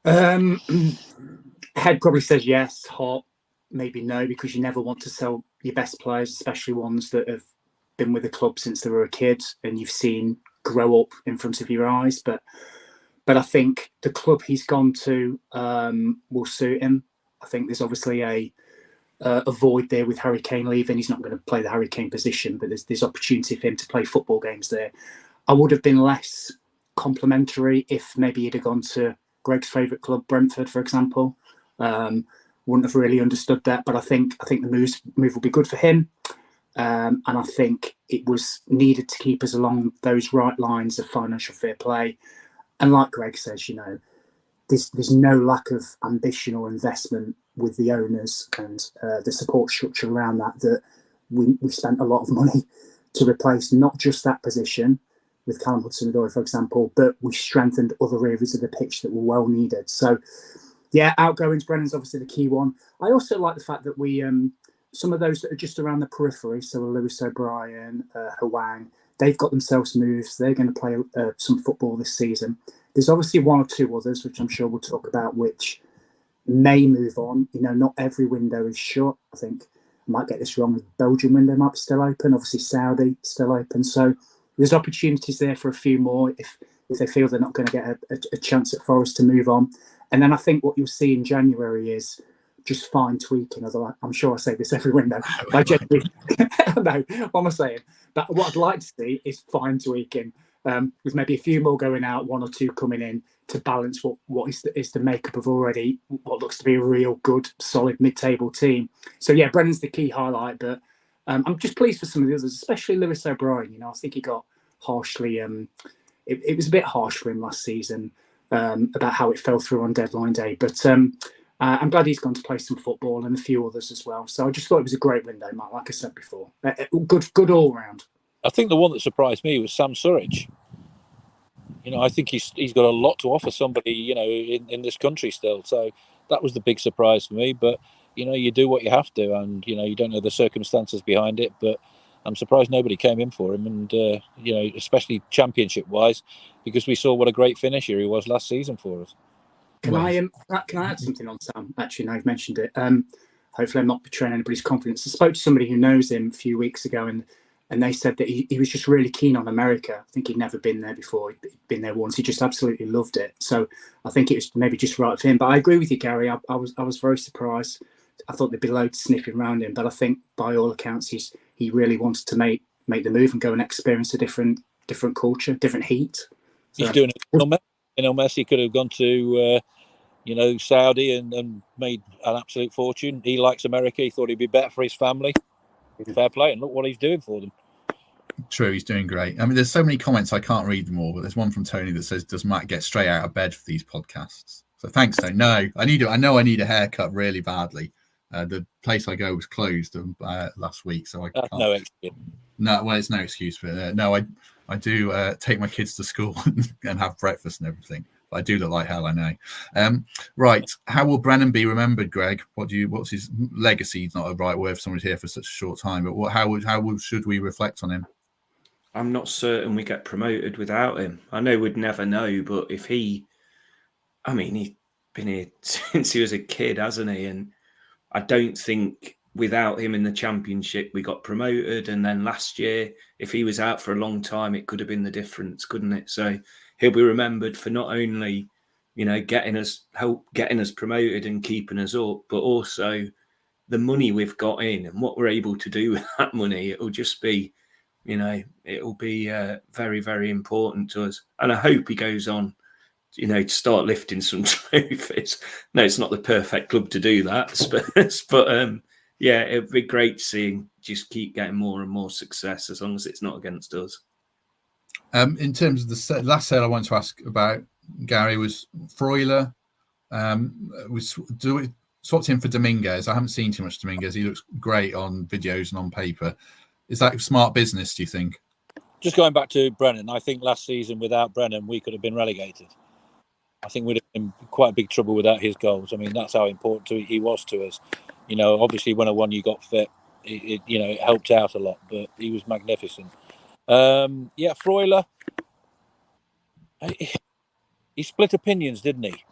Head probably says yes. Heart maybe no, because you never want to sell your best players, especially ones that have been with the club since they were a kid and you've seen grow up in front of your eyes. But But I think the club he's gone to will suit him. I think there's obviously a void there with Harry Kane leaving. He's not going to play the Harry Kane position, but there's opportunity for him to play football games there. I would have been less complimentary if maybe he'd have gone to Greg's favourite club, Brentford, for example. Wouldn't have really understood that, but I think the move will be good for him. And I think it was needed to keep us along those right lines of financial fair play. And like Greg says, you know, there's no lack of ambition or investment with the owners and the support structure around that we spent a lot of money to replace not just that position with Callum Hudson-Odoi, for example, but we strengthened other areas of the pitch that were well needed. So, yeah, outgoings, Brennan's obviously the key one. I also like the fact that we, some of those that are just around the periphery, so Lewis O'Brien, Hwang, they've got themselves moves. They're going to play some football this season. There's obviously one or two others, which I'm sure we'll talk about, which may move on. You know, not every window is shut. I think I might get this wrong. The Belgian window might be still open. Obviously, Saudi still open. So there's opportunities there for a few more if they feel they're not going to get a chance at Forest to move on. And then I think what you'll see in January is just fine tweaking. Although I'm sure I say this every window. I generally, no, what am I saying? But what I'd like to see is fine tweaking. With maybe a few more going out, one or two coming in to balance what is the makeup of already what looks to be a real good, solid mid-table team. So yeah, Brennan's the key highlight, but I'm just pleased for some of the others, especially Lewis O'Brien. You know, I think he got harshly. It was a bit harsh for him last season about how it fell through on deadline day, but I'm glad he's gone to play some football and a few others as well. So I just thought it was a great window, Matt. Like I said before, good all round. I think the one that surprised me was Sam Surridge. You know, I think he's got a lot to offer somebody, you know, in this country still. So that was the big surprise for me. But, you know, you do what you have to, and, you know, you don't know the circumstances behind it. But I'm surprised nobody came in for him, and, you know, especially championship-wise, because we saw what a great finisher he was last season for us. Can I add something on Sam? Actually, now you've mentioned it. Hopefully I'm not betraying anybody's confidence. I spoke to somebody who knows him a few weeks ago, and they said that he was just really keen on America. I think he'd never been there before. He'd been there once. He just absolutely loved it. So I think it was maybe just right for him. But I agree with you, Gary. I was very surprised. I thought there'd be loads sniffing around him, but I think by all accounts he really wanted to make the move and go and experience a different culture, different heat. So, he's doing it. You know, Messi could have gone to you know, Saudi and made an absolute fortune. He likes America. He thought he'd be better for his family. Fair play, and look what he's doing for them. True, he's doing great. I mean, there's so many comments I can't read them all, but there's one from Tony that says, "Does Matt get straight out of bed for these podcasts?" So thanks, Tony. No, I know I need a haircut really badly. The place I go was closed last week, so I can't. No excuse. No, well, it's no excuse for it. No, I do take my kids to school and have breakfast and everything. But I do look like hell, I know. Right, how will Brennan be remembered, Greg? What's his legacy? Is not a right word for someone here for such a short time, but how should we reflect on him? I'm not certain we get promoted without him. I know we'd never know, but if he's been here since he was a kid, hasn't he? And I don't think without him in the Championship we got promoted. And then last year, if he was out for a long time, it could have been the difference, couldn't it? So he'll be remembered for not only, you know, getting us promoted and keeping us up, but also the money we've got in and what we're able to do with that money. It'll just be, you know, it'll be very, very important to us. And I hope he goes on, you know, to start lifting some trophies. No, it's not the perfect club to do that, Spurs, but yeah, it'd be great to see him just keep getting more and more success as long as it's not against us. In terms of the last sale I wanted to ask about, Gary, was Freuler. We swapped him for Dominguez. I haven't seen too much Dominguez. He looks great on videos and on paper. Is that smart business, do you think? Just going back to Brennan, I think last season without Brennan, we could have been relegated. I think we'd have been quite a big trouble without his goals. I mean, that's how important he was to us. You know, obviously when you got fit, it helped out a lot, but he was magnificent. Yeah, Freuler, he split opinions, didn't he?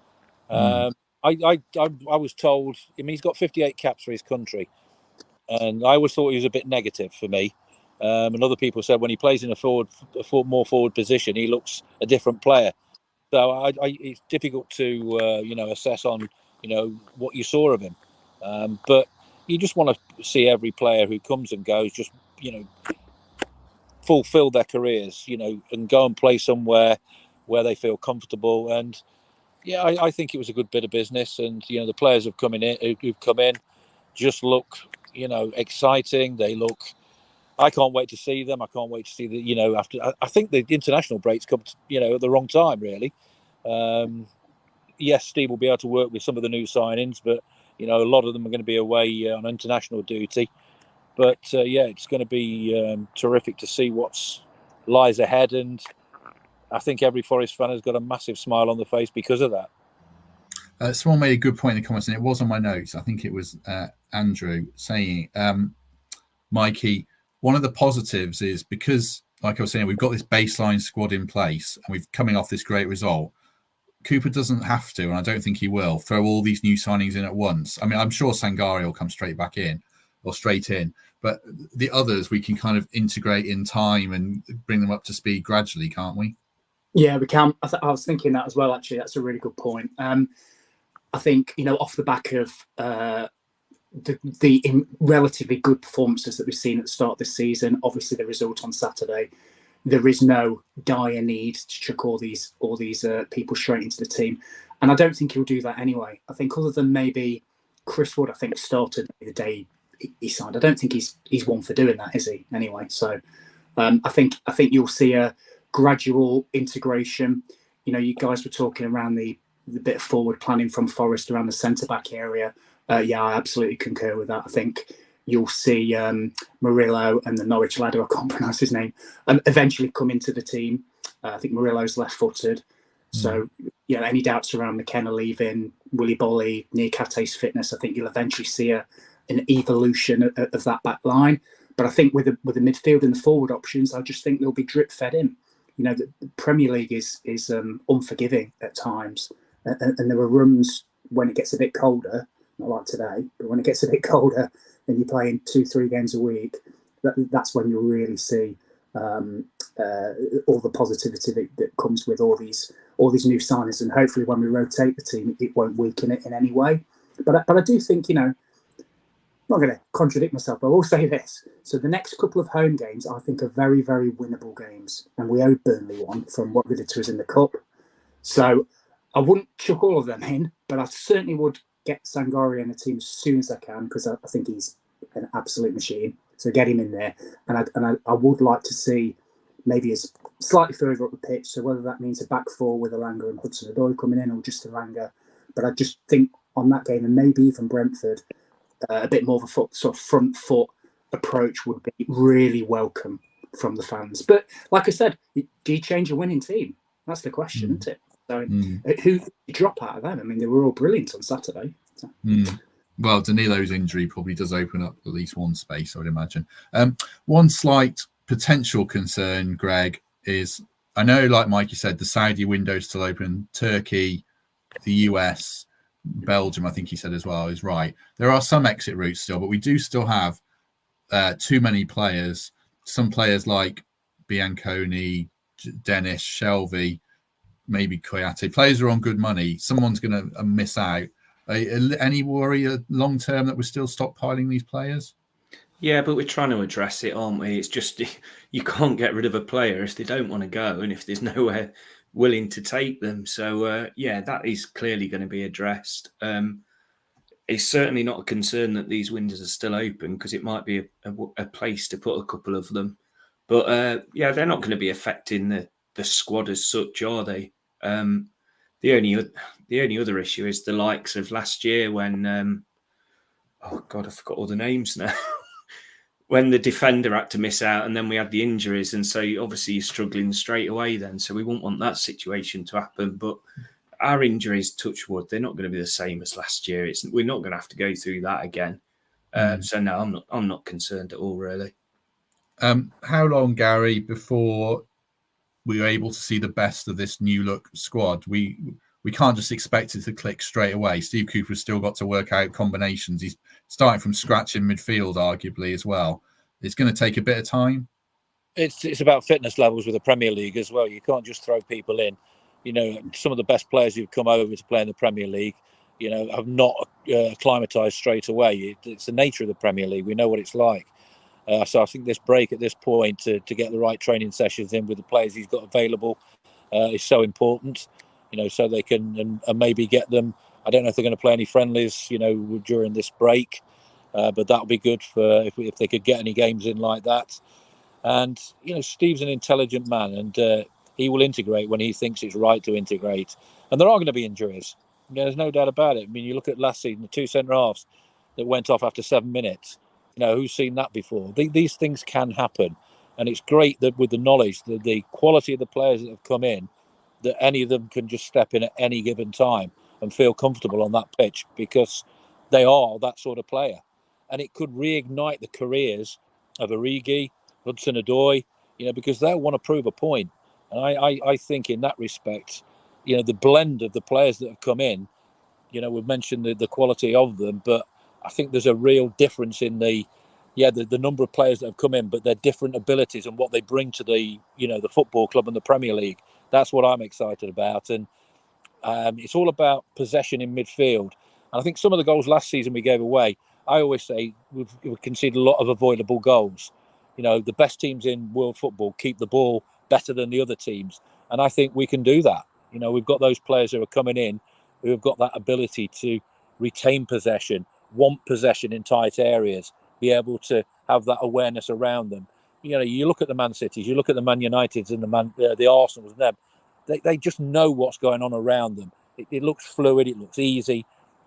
I was told, I mean, he's got 58 caps for his country, and I always thought he was a bit negative for me. And other people said when he plays in a more forward position, he looks a different player. So it's difficult to assess on what you saw of him, but you just want to see every player who comes and goes just fulfill their careers, and go and play somewhere where they feel comfortable. And yeah, I think it was a good bit of business, and the players who've come in just look exciting. They look. I can't wait to see them. I can't wait to see the after. I think the international breaks come at the wrong time, really. Yes, Steve will be able to work with some of the new signings, but a lot of them are going to be away on international duty. But it's going to be terrific to see what's lies ahead, and I think every Forest fan has got a massive smile on the face because of that. Someone made a good point in the comments, and it was on my notes. I think it was Andrew saying, Mikey, one of the positives is because, like I was saying, we've got this baseline squad in place, and we've coming off this great result. Cooper doesn't have to, and I don't think he will, throw all these new signings in at once. I mean, I'm sure Sangare will come straight in, but the others we can kind of integrate in time and bring them up to speed gradually, can't we? Yeah, we can. I was thinking that as well, actually. That's a really good point. I think, off the back of the relatively good performances that we've seen at the start of this season, obviously the result on Saturday, there is no dire need to chuck all these people straight into the team. And I don't think he'll do that anyway. I think other than maybe Chris Wood, I think started the day he signed. I don't think he's one for doing that, is he? Anyway, so I think you'll see a gradual integration. You guys were talking around the bit of forward planning from Forest around the centre-back area. Yeah, I absolutely concur with that. I think you'll see Murillo and the Norwich lad, who I can't pronounce his name, eventually come into the team. I think Murillo's left-footed. So, any doubts around McKenna leaving, Willy Bolly, Niakate's fitness, I think you'll eventually see an evolution of that back line. But I think with the midfield and the forward options, I just think they'll be drip-fed in. The Premier League is unforgiving at times. And there are runs when it gets a bit colder, not like today, but when it gets a bit colder and you're playing 2-3 games a week, that's when you'll really see all the positivity that comes with all these new signings. And hopefully when we rotate the team, it won't weaken it in any way. But I do think, I'm not going to contradict myself, but I will say this. So the next couple of home games, I think, are very, very winnable games. And we owed Burnley one from what they did to us in the Cup. So I wouldn't chuck all of them in, but I certainly would get Sangare in the team as soon as I can, because I think he's an absolute machine. So get him in there. And I would like to see maybe as slightly further up the pitch. So whether that means a back four with Elanga and Hudson-Odoi coming in, or just Elanga. But I just think on that game, and maybe even Brentford, a bit more of a sort of front foot approach would be really welcome from the fans. But like I said, do you change a winning team? That's the question, isn't it? So who drop out of them? I mean, they were all brilliant on Saturday. So. Well, Danilo's injury probably does open up at least one space, I would imagine. One slight potential concern, Greg, is I know, like Mikey said, the Saudi window's still open, Turkey, the US, Belgium, I think he said as well, is right. There are some exit routes still, but we do still have too many players. Some players like Bianconi, Dennis, Shelvey, maybe Koyate. Players are on good money. Someone's going to miss out. Any worry long term that we're still stockpiling these players? Yeah, but we're trying to address it, aren't we? It's just you can't get rid of a player if they don't want to go and if there's nowhere willing to take them. So, that is clearly going to be addressed. It's certainly not a concern that these windows are still open, because it might be a place to put a couple of them. But, they're not going to be affecting the squad as such, are they? The only other issue is the likes of last year when, I forgot all the names now. When the defender had to miss out and then we had the injuries. And so obviously you're struggling straight away then. So we won't want that situation to happen. But our injuries, touch wood, they're not going to be the same as last year. We're not going to have to go through that again. So no, I'm not concerned at all, really. How long, Gary, before we were able to see the best of this new look squad? We can't just expect it to click straight away. Steve Cooper's still got to work out combinations. He's starting from scratch in midfield, arguably, as well. It's going to take a bit of time. It's about fitness levels with the Premier League as well. You can't just throw people in You know, some of the best players who've come over to play in the Premier League, you know, have not acclimatised straight away. It's the nature of the Premier League. We know what it's like. So I think this break at this point to get the right training sessions in with the players he's got available is so important, you know, so they can and maybe get them. I don't know if they're going to play any friendlies, you know, during this break, but that'll be good for if they could get any games in like that. And, you know, Steve's an intelligent man, and he will integrate when he thinks it's right to integrate. And there are going to be injuries. You know, there's no doubt about it. I mean, you look at last season, the 2 centre halves that went off after 7 minutes. You know, who's seen that before? These things can happen. And it's great that with the knowledge, the quality of the players that have come in, that any of them can just step in at any given time and feel comfortable on that pitch, because they are that sort of player. And it could reignite the careers of Origi, Hudson-Odoi, you know, because they'll want to prove a point. And I think in that respect, you know, the blend of the players that have come in, you know, we've mentioned the quality of them, but I think there's a real difference in the number of players that have come in, but their different abilities and what they bring to the, you know, the football club and the Premier League. That's what I'm excited about. And it's all about possession in midfield. And I think some of the goals last season we gave away, I always say we've conceded a lot of avoidable goals. You know, the best teams in world football keep the ball better than the other teams. And I think we can do that. You know, we've got those players who are coming in who have got that ability to retain possession, want possession in tight areas, be able to have that awareness around them. You know, you look at the Man Cities, you look at the Man Uniteds and the Arsenals and them, they just know what's going on around them. It looks fluid, it looks easy.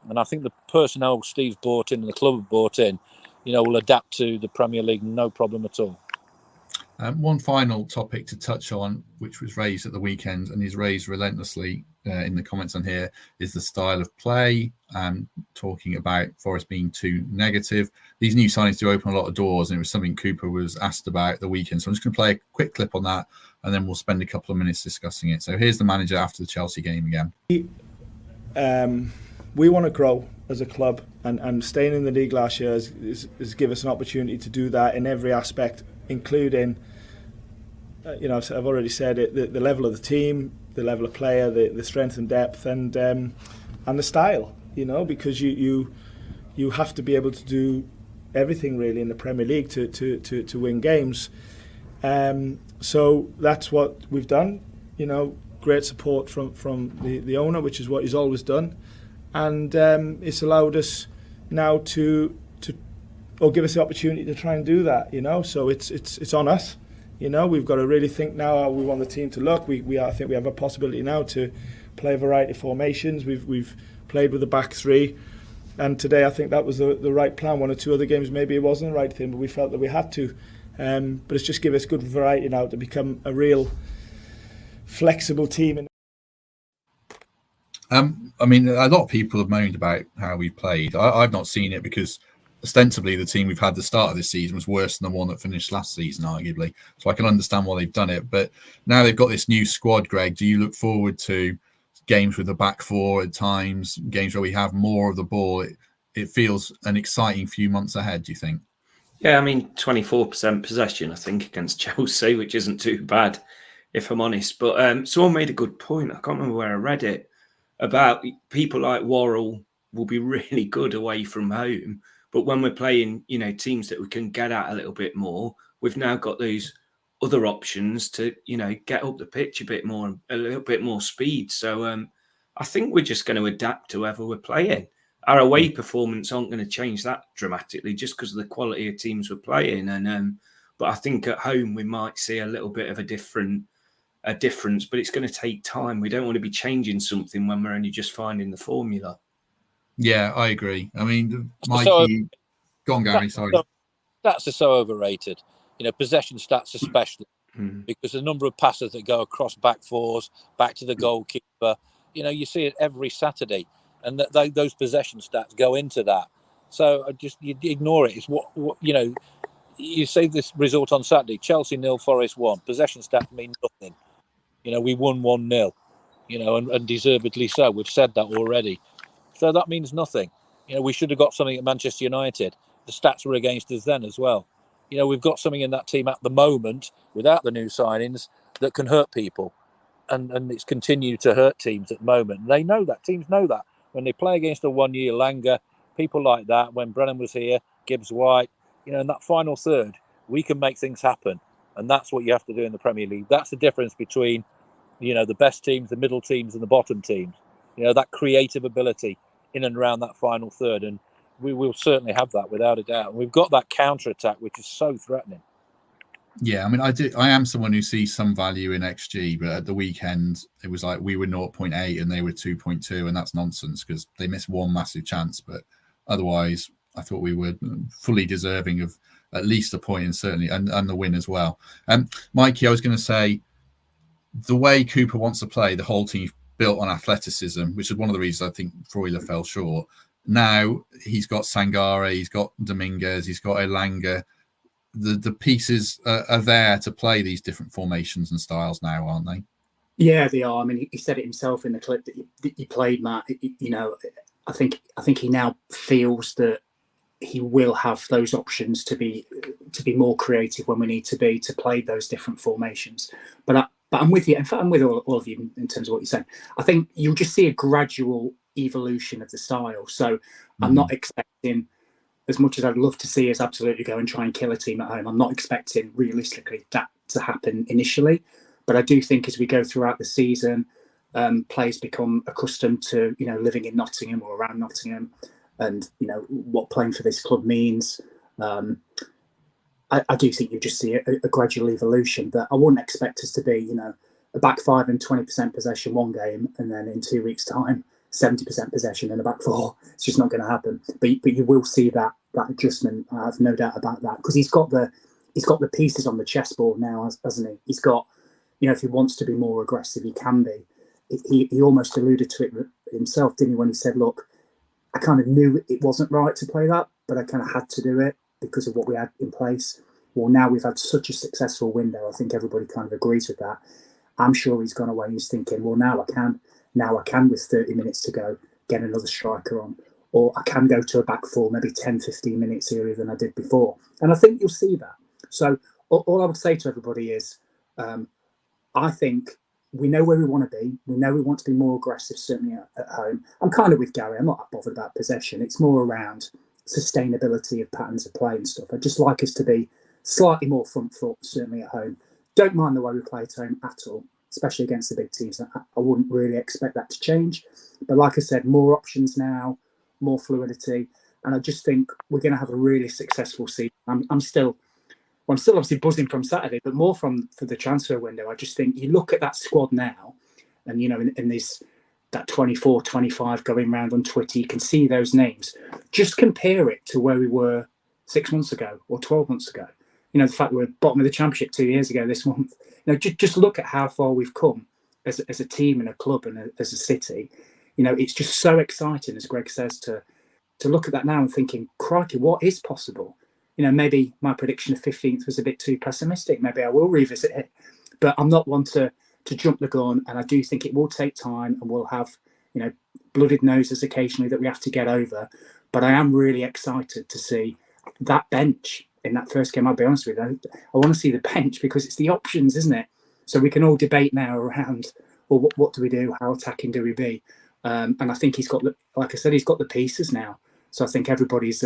And I think the personnel Steve's brought in and the club have brought in, you know, will adapt to the Premier League, no problem at all. One final topic to touch on, which was raised at the weekend and is raised relentlessly in the comments on here, is the style of play. Talking about Forest being too negative. These new signings do open a lot of doors, and it was something Cooper was asked about the weekend. So I'm just going to play a quick clip on that, and then we'll spend a couple of minutes discussing it. So here's the manager after the Chelsea game again. We want to grow as a club, and staying in the league last year has given us an opportunity to do that in every aspect, including, you know, I've already said it, the level of the team, the level of player, the strength and depth, and the style. You know, because you have to be able to do everything really in the Premier League to win games. So that's what we've done. You know, great support from the owner, which is what he's always done, and it's allowed us now to give us the opportunity to try and do that. You know, so it's on us. You know, we've got to really think now how we want the team to look. I think we have a possibility now to play a variety of formations. We've played with the back three, and today I think that was the right plan. 1 or 2 other games maybe it wasn't the right thing, but we felt that we had to. But it's just give us good variety now to become a real flexible team. I mean, a lot of people have moaned about how we played. I've not seen it because ostensibly the team we've had at the start of this season was worse than the one that finished last season, arguably. So I can understand why they've done it. But now they've got this new squad, Greg. Do you look forward to games with the back four at times, games where we have more of the ball? It feels an exciting few months ahead, do you think? Yeah, I mean, 24% possession, I think, against Chelsea, which isn't too bad, if I'm honest. But someone made a good point. I can't remember where I read it, about people like Worrall will be really good away from home. But when we're playing, you know, teams that we can get at a little bit more, we've now got those other options to, you know, get up the pitch a bit more, a little bit more speed. So I think we're just going to adapt to whoever we're playing. Our away performance aren't going to change that dramatically just because of the quality of teams we're playing. And but I think at home we might see a little bit of a difference, but it's going to take time. We don't want to be changing something when we're only just finding the formula. Yeah, I agree. I mean, Mikey, go on, Gary. Sorry. Stats are so overrated. You know, possession stats especially, because the number of passes that go across back fours, back to the goalkeeper, you know, you see it every Saturday, and those possession stats go into that. So you ignore it. It's what you know. You say this result on Saturday: Chelsea 0, Forest 1. Possession stats mean nothing. You know, we won 1-0. You know, and deservedly so. We've said that already. So that means nothing. You know, we should have got something at Manchester United. The stats were against us then as well. You know, we've got something in that team at the moment, without the new signings, that can hurt people. and it's continued to hurt teams at the moment. And they know that. Teams know that. When they play against a one-year Elanga, people like that, when Brennan was here, Gibbs White, in that final third, we can make things happen. And that's what you have to do in the Premier League. That's the difference between, the best teams, the middle teams, and the bottom teams. That creative ability in and around that final third. And we will certainly have that without a doubt. And we've got that counter-attack, which is so threatening. Yeah, I mean, I am someone who sees some value in XG, but at the weekend, it was like we were 0.8 and they were 2.2, and that's nonsense because they missed one massive chance. But otherwise, I thought we were fully deserving of at least a point, and certainly and the win as well. Mikey, I was going to say, the way Cooper wants to play, the whole team built on athleticism, which is one of the reasons I think Freuler fell short. Now he's got Sangare, he's got Dominguez, he's got Elanga. The pieces are there to play these different formations and styles now, aren't they? Yeah, they are. I mean, he said it himself in the clip that you played, Matt. I think he now feels that he will have those options to be more creative when we need to be, to play those different formations. But I'm with you. In fact, I'm with all of you in terms of what you're saying. I think you'll just see a gradual evolution of the style. So I'm not expecting, as much as I'd love to see us absolutely go and try and kill a team at home, I'm not expecting realistically that to happen initially. But I do think as we go throughout the season, players become accustomed to, living in Nottingham or around Nottingham, and, what playing for this club means. I do think you just see a gradual evolution, but I wouldn't expect us to be, a back five and 20% possession one game, and then in 2 weeks' time, 70% possession in a back four. It's just not going to happen. But you will see that adjustment. I have no doubt about that, because he's got the pieces on the chessboard now, hasn't he? He's got, if he wants to be more aggressive, he can be. He almost alluded to it himself, didn't he, when he said, "Look, I kind of knew it wasn't right to play that, but I kind of had to do it because of what we had in place." Well, now we've had such a successful window. I think everybody kind of agrees with that. I'm sure he's gone away. He's thinking, well, now I can, with 30 minutes to go, get another striker on. Or I can go to a back four, maybe 10, 15 minutes earlier than I did before. And I think you'll see that. So all I would say to everybody is, I think we know where we want to be. We know we want to be more aggressive, certainly at home. I'm kind of with Gary. I'm not that bothered about possession. It's more around sustainability of patterns of play and stuff. I'd just like us to be slightly more front foot, certainly at home. Don't mind the way we play at home at all, especially against the big teams. I wouldn't really expect that to change. But like I said, more options now, more fluidity. And I just think we're going to have a really successful season. I'm still obviously buzzing from Saturday, but more for the transfer window. I just think you look at that squad now, and, in this, that 24, 25 going around on Twitter, you can see those names. Just compare it to where we were 6 months ago or 12 months ago. The fact we were bottom of the championship 2 years ago this month. Just look at how far we've come as a team and a club and as a city. It's just so exciting, as Greg says, to look at that now and thinking, crikey, what is possible? Maybe my prediction of 15th was a bit too pessimistic. Maybe I will revisit it. But I'm not one to jump the gun, and I do think it will take time, and we'll have, blooded noses occasionally that we have to get over. But I am really excited to see that bench in that first game. I'll be honest with you, I want to see the bench because it's the options, isn't it? So we can all debate now around, well, what do we do? How attacking do we be? And I think he's got, like I said, he's got the pieces now. So I think everybody's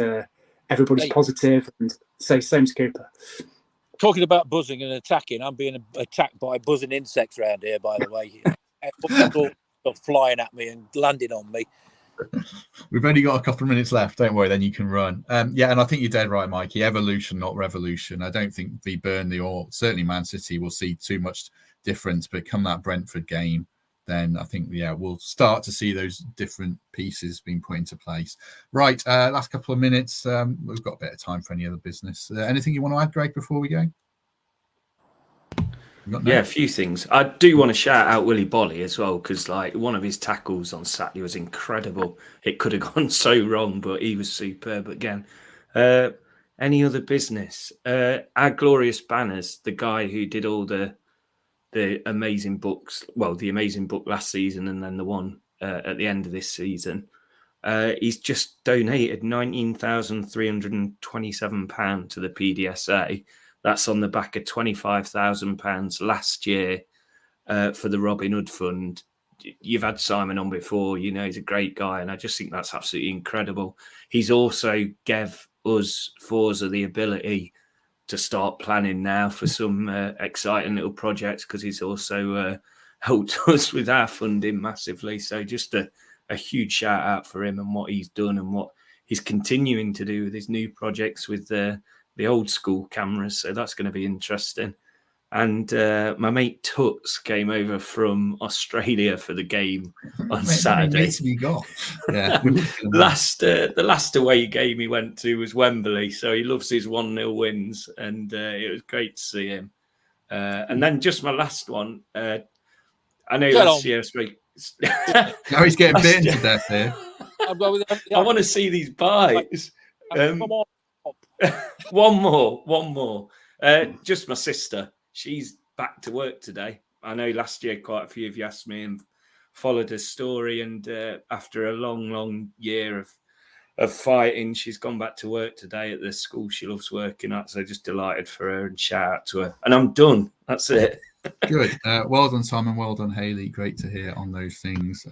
positive, and say same to Cooper. Talking about buzzing and attacking, I'm being attacked by buzzing insects around here, by the way. Stuff flying at me and landing on me. We've only got a couple of minutes left. Don't worry, then you can run. And I think you're dead right, Mikey. Evolution, not revolution. I don't think the Burnley or certainly Man City will see too much difference. But come that Brentford game, then I think, we'll start to see those different pieces being put into place. Right, last couple of minutes. We've got a bit of time for any other business. Anything you want to add, Greg, before we go? Yeah, a few things. I do want to shout out Willy Bolly as well, because one of his tackles on Saturday was incredible. It could have gone so wrong, but he was superb again. Any other business? Our Glorious Banners, the guy who did all the amazing books, the amazing book last season and then the one at the end of this season, he's just donated £19,327 to the PDSA. That's on the back of £25,000 last year. for the Robin Hood Fund. You've had Simon on before, you know, he's a great guy, and I just think that's absolutely incredible. He's also gave us Forza the ability to start planning now for some exciting little projects, because he's also helped us with our funding massively. So just a huge shout out for him and what he's done and what he's continuing to do with his new projects with the old school cameras. So that's going to be interesting. And my mate Tuts came over from Australia for the game on Saturday. You got? Yeah. The last away game he went to was Wembley, so he loves his 1-0 wins, and it was great to see him. And then just my last one. I know last year I spoke. Now he's getting bitten to death here. I want to see these bites. One more. Just my sister. She's back to work today. I know last year quite a few of you asked me and followed her story, and after a long year of fighting, she's gone back to work today at the school she loves working at. So just delighted for her, and shout out to her. And I'm done. That's it. Good. Well done, Simon. Well done, Hayley. Great to hear on those things.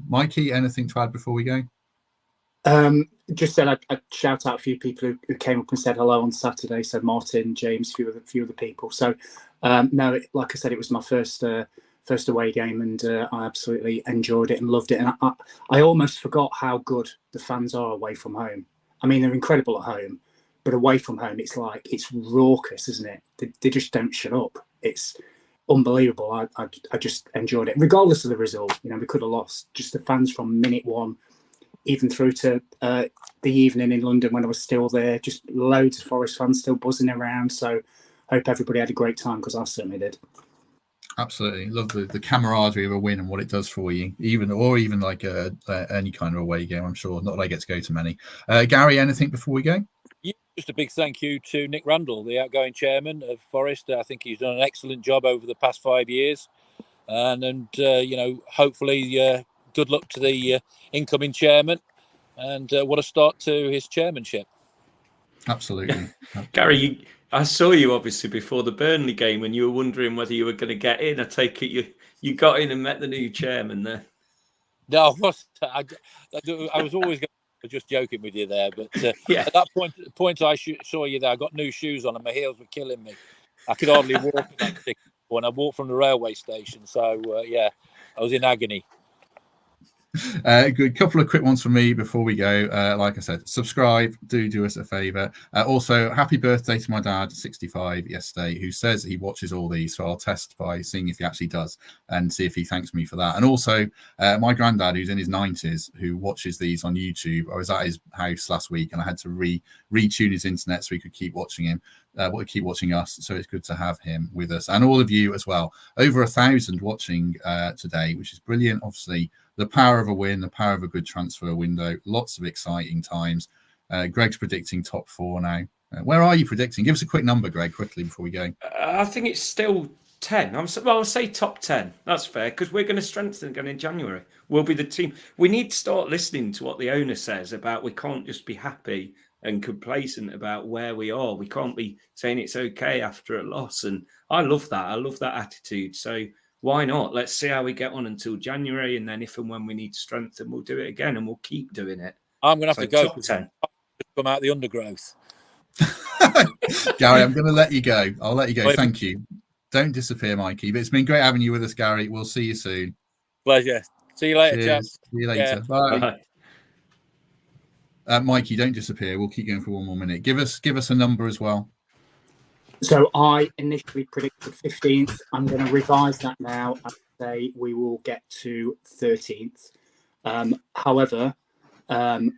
Mikey, anything to add before we go? Just said I'd shout out a few people who came up and said hello on Saturday. So Martin, James, a few other people. So no, like I said, it was my first away game, and I absolutely enjoyed it and loved it. And I almost forgot how good the fans are away from home. I mean, they're incredible at home, but away from home, it's raucous, isn't it? They just don't shut up. It's unbelievable. I just enjoyed it, regardless of the result. You know, we could have lost. Just the fans from minute one, even through to the evening in London when I was still there, just loads of Forest fans still buzzing around. So hope everybody had a great time, because I certainly did. Absolutely. Love the camaraderie of a win and what it does for you, even like any kind of away game. I'm sure not that I get to go to many. Garry, anything before we go? Yeah, just a big thank you to Nick Randall, the outgoing chairman of Forest. I think he's done an excellent job over the past 5 years, and you know, hopefully good luck to the incoming chairman, and what a start to his chairmanship. Absolutely. Garry, I saw you obviously before the Burnley game, and you were wondering whether you were going to get in. I take it you got in and met the new chairman there. No, I was always just joking with you there, but yeah. At that point I saw you there. I got new shoes on and my heels were killing me. I could hardly walk when I walked from the railway station. So yeah, I was in agony. Good. Couple of quick ones from me before we go. Like I said, subscribe. Do us a favour. Also, happy birthday to my dad, 65 yesterday, who says he watches all these. So I'll test by seeing if he actually does and see if he thanks me for that. And also, my granddad, who's in his 90s, who watches these on YouTube. I was at his house last week and I had to retune his internet so he could keep watching him. Keep watching us. So it's good to have him with us, and all of you as well. Over 1,000 watching today, which is brilliant. Obviously, the power of a win, the power of a good transfer window, lots of exciting times. Greg's predicting top 4 now. Where are you predicting? Give us a quick number, Greg, quickly before we go. I think it's still 10. I'll say top 10. That's fair, because we're going to strengthen again in January. We'll be the team. We need to start listening to what the owner says about we can't just be happy and complacent about where we are. We can't be saying it's okay after a loss. And I love that. I love that attitude. So why not? Let's see how we get on until January, and then if and when we need to strengthen, we'll do it again, and we'll keep doing it. I'm going to have to go. Top 10. Come out the undergrowth. Garry, I'm going to let you go. I'll let you go. Thank you. Don't disappear, Mikey. But it's been great having you with us, Garry. We'll see you soon. Pleasure. See you later, Cheers. See you later. Yeah. Bye. Mikey, don't disappear. We'll keep going for one more minute. Give us a number as well. So I initially predicted 15th. I'm going to revise that now and say we will get to 13th. However, no,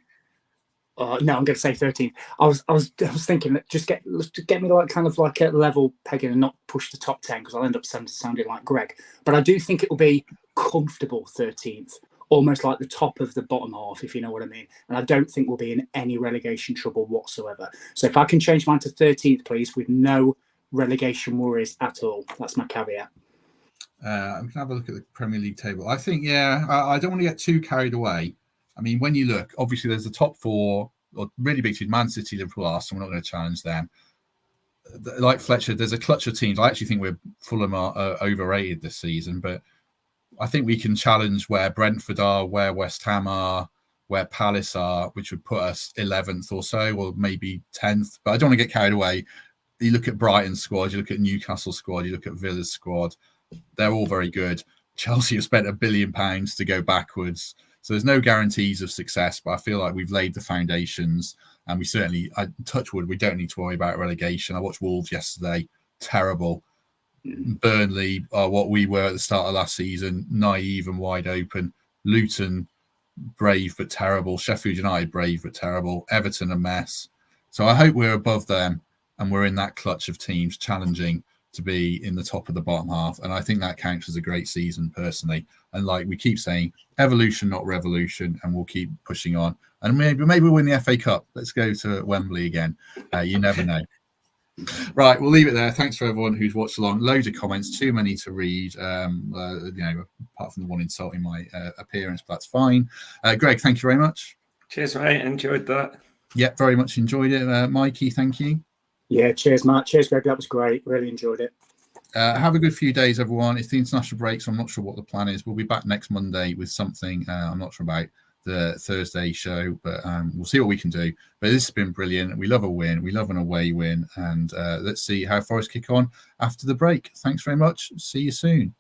I'm going to say 13th. I was thinking that just get me like kind of like a level pegging and not push the top 10, because I'll end up sounding like Greg. But I do think it will be comfortable 13th, almost like the top of the bottom half, if you know what I mean. And I don't think we'll be in any relegation trouble whatsoever. So if I can change mine to 13th, please, with no relegation worries at all. That's my caveat. I'm going to have a look at the Premier League table. I think, I don't want to get too carried away. I mean, when you look, obviously there's the top 4, or really big teams, Man City, Liverpool, Arsenal. We're not going to challenge them. like Fletcher, there's a clutch of teams. I actually think Fulham are overrated this season, but I think we can challenge where Brentford are, where West Ham are, where Palace are, which would put us 11th or so, or maybe 10th. But I don't want to get carried away. You look at Brighton's squad, you look at Newcastle squad, you look at Villa's squad. They're all very good. Chelsea have spent £1 billion to go backwards. So there's no guarantees of success, but I feel like we've laid the foundations, and we certainly, touch wood, we don't need to worry about relegation. I watched Wolves yesterday, terrible. Burnley are what we were at the start of last season, naive and wide open. Luton, brave but terrible. Sheffield United, brave but terrible. Everton, a mess. So I hope we're above them and we're in that clutch of teams challenging to be in the top of the bottom half. And I think that counts as a great season personally. And like we keep saying, evolution, not revolution, and we'll keep pushing on. And maybe we'll win the FA Cup. Let's go to Wembley again. You never know. Right, we'll leave it there. Thanks for everyone who's watched along. Loads of comments, too many to read. Apart from the one insulting my appearance, but that's fine. Greg, thank you very much. Cheers, mate. Enjoyed that. Yeah, very much enjoyed it. Mikey, thank you. Yeah, cheers, Matt. Cheers, Greg. That was great. Really enjoyed it. Have a good few days, everyone. It's the international break, so I'm not sure what the plan is. We'll be back next Monday with something. I'm not sure about the Thursday show, but we'll see what we can do. But this has been brilliant. We love a win. We love an away win. And let's see how Forest kick on after the break. Thanks very much. See you soon.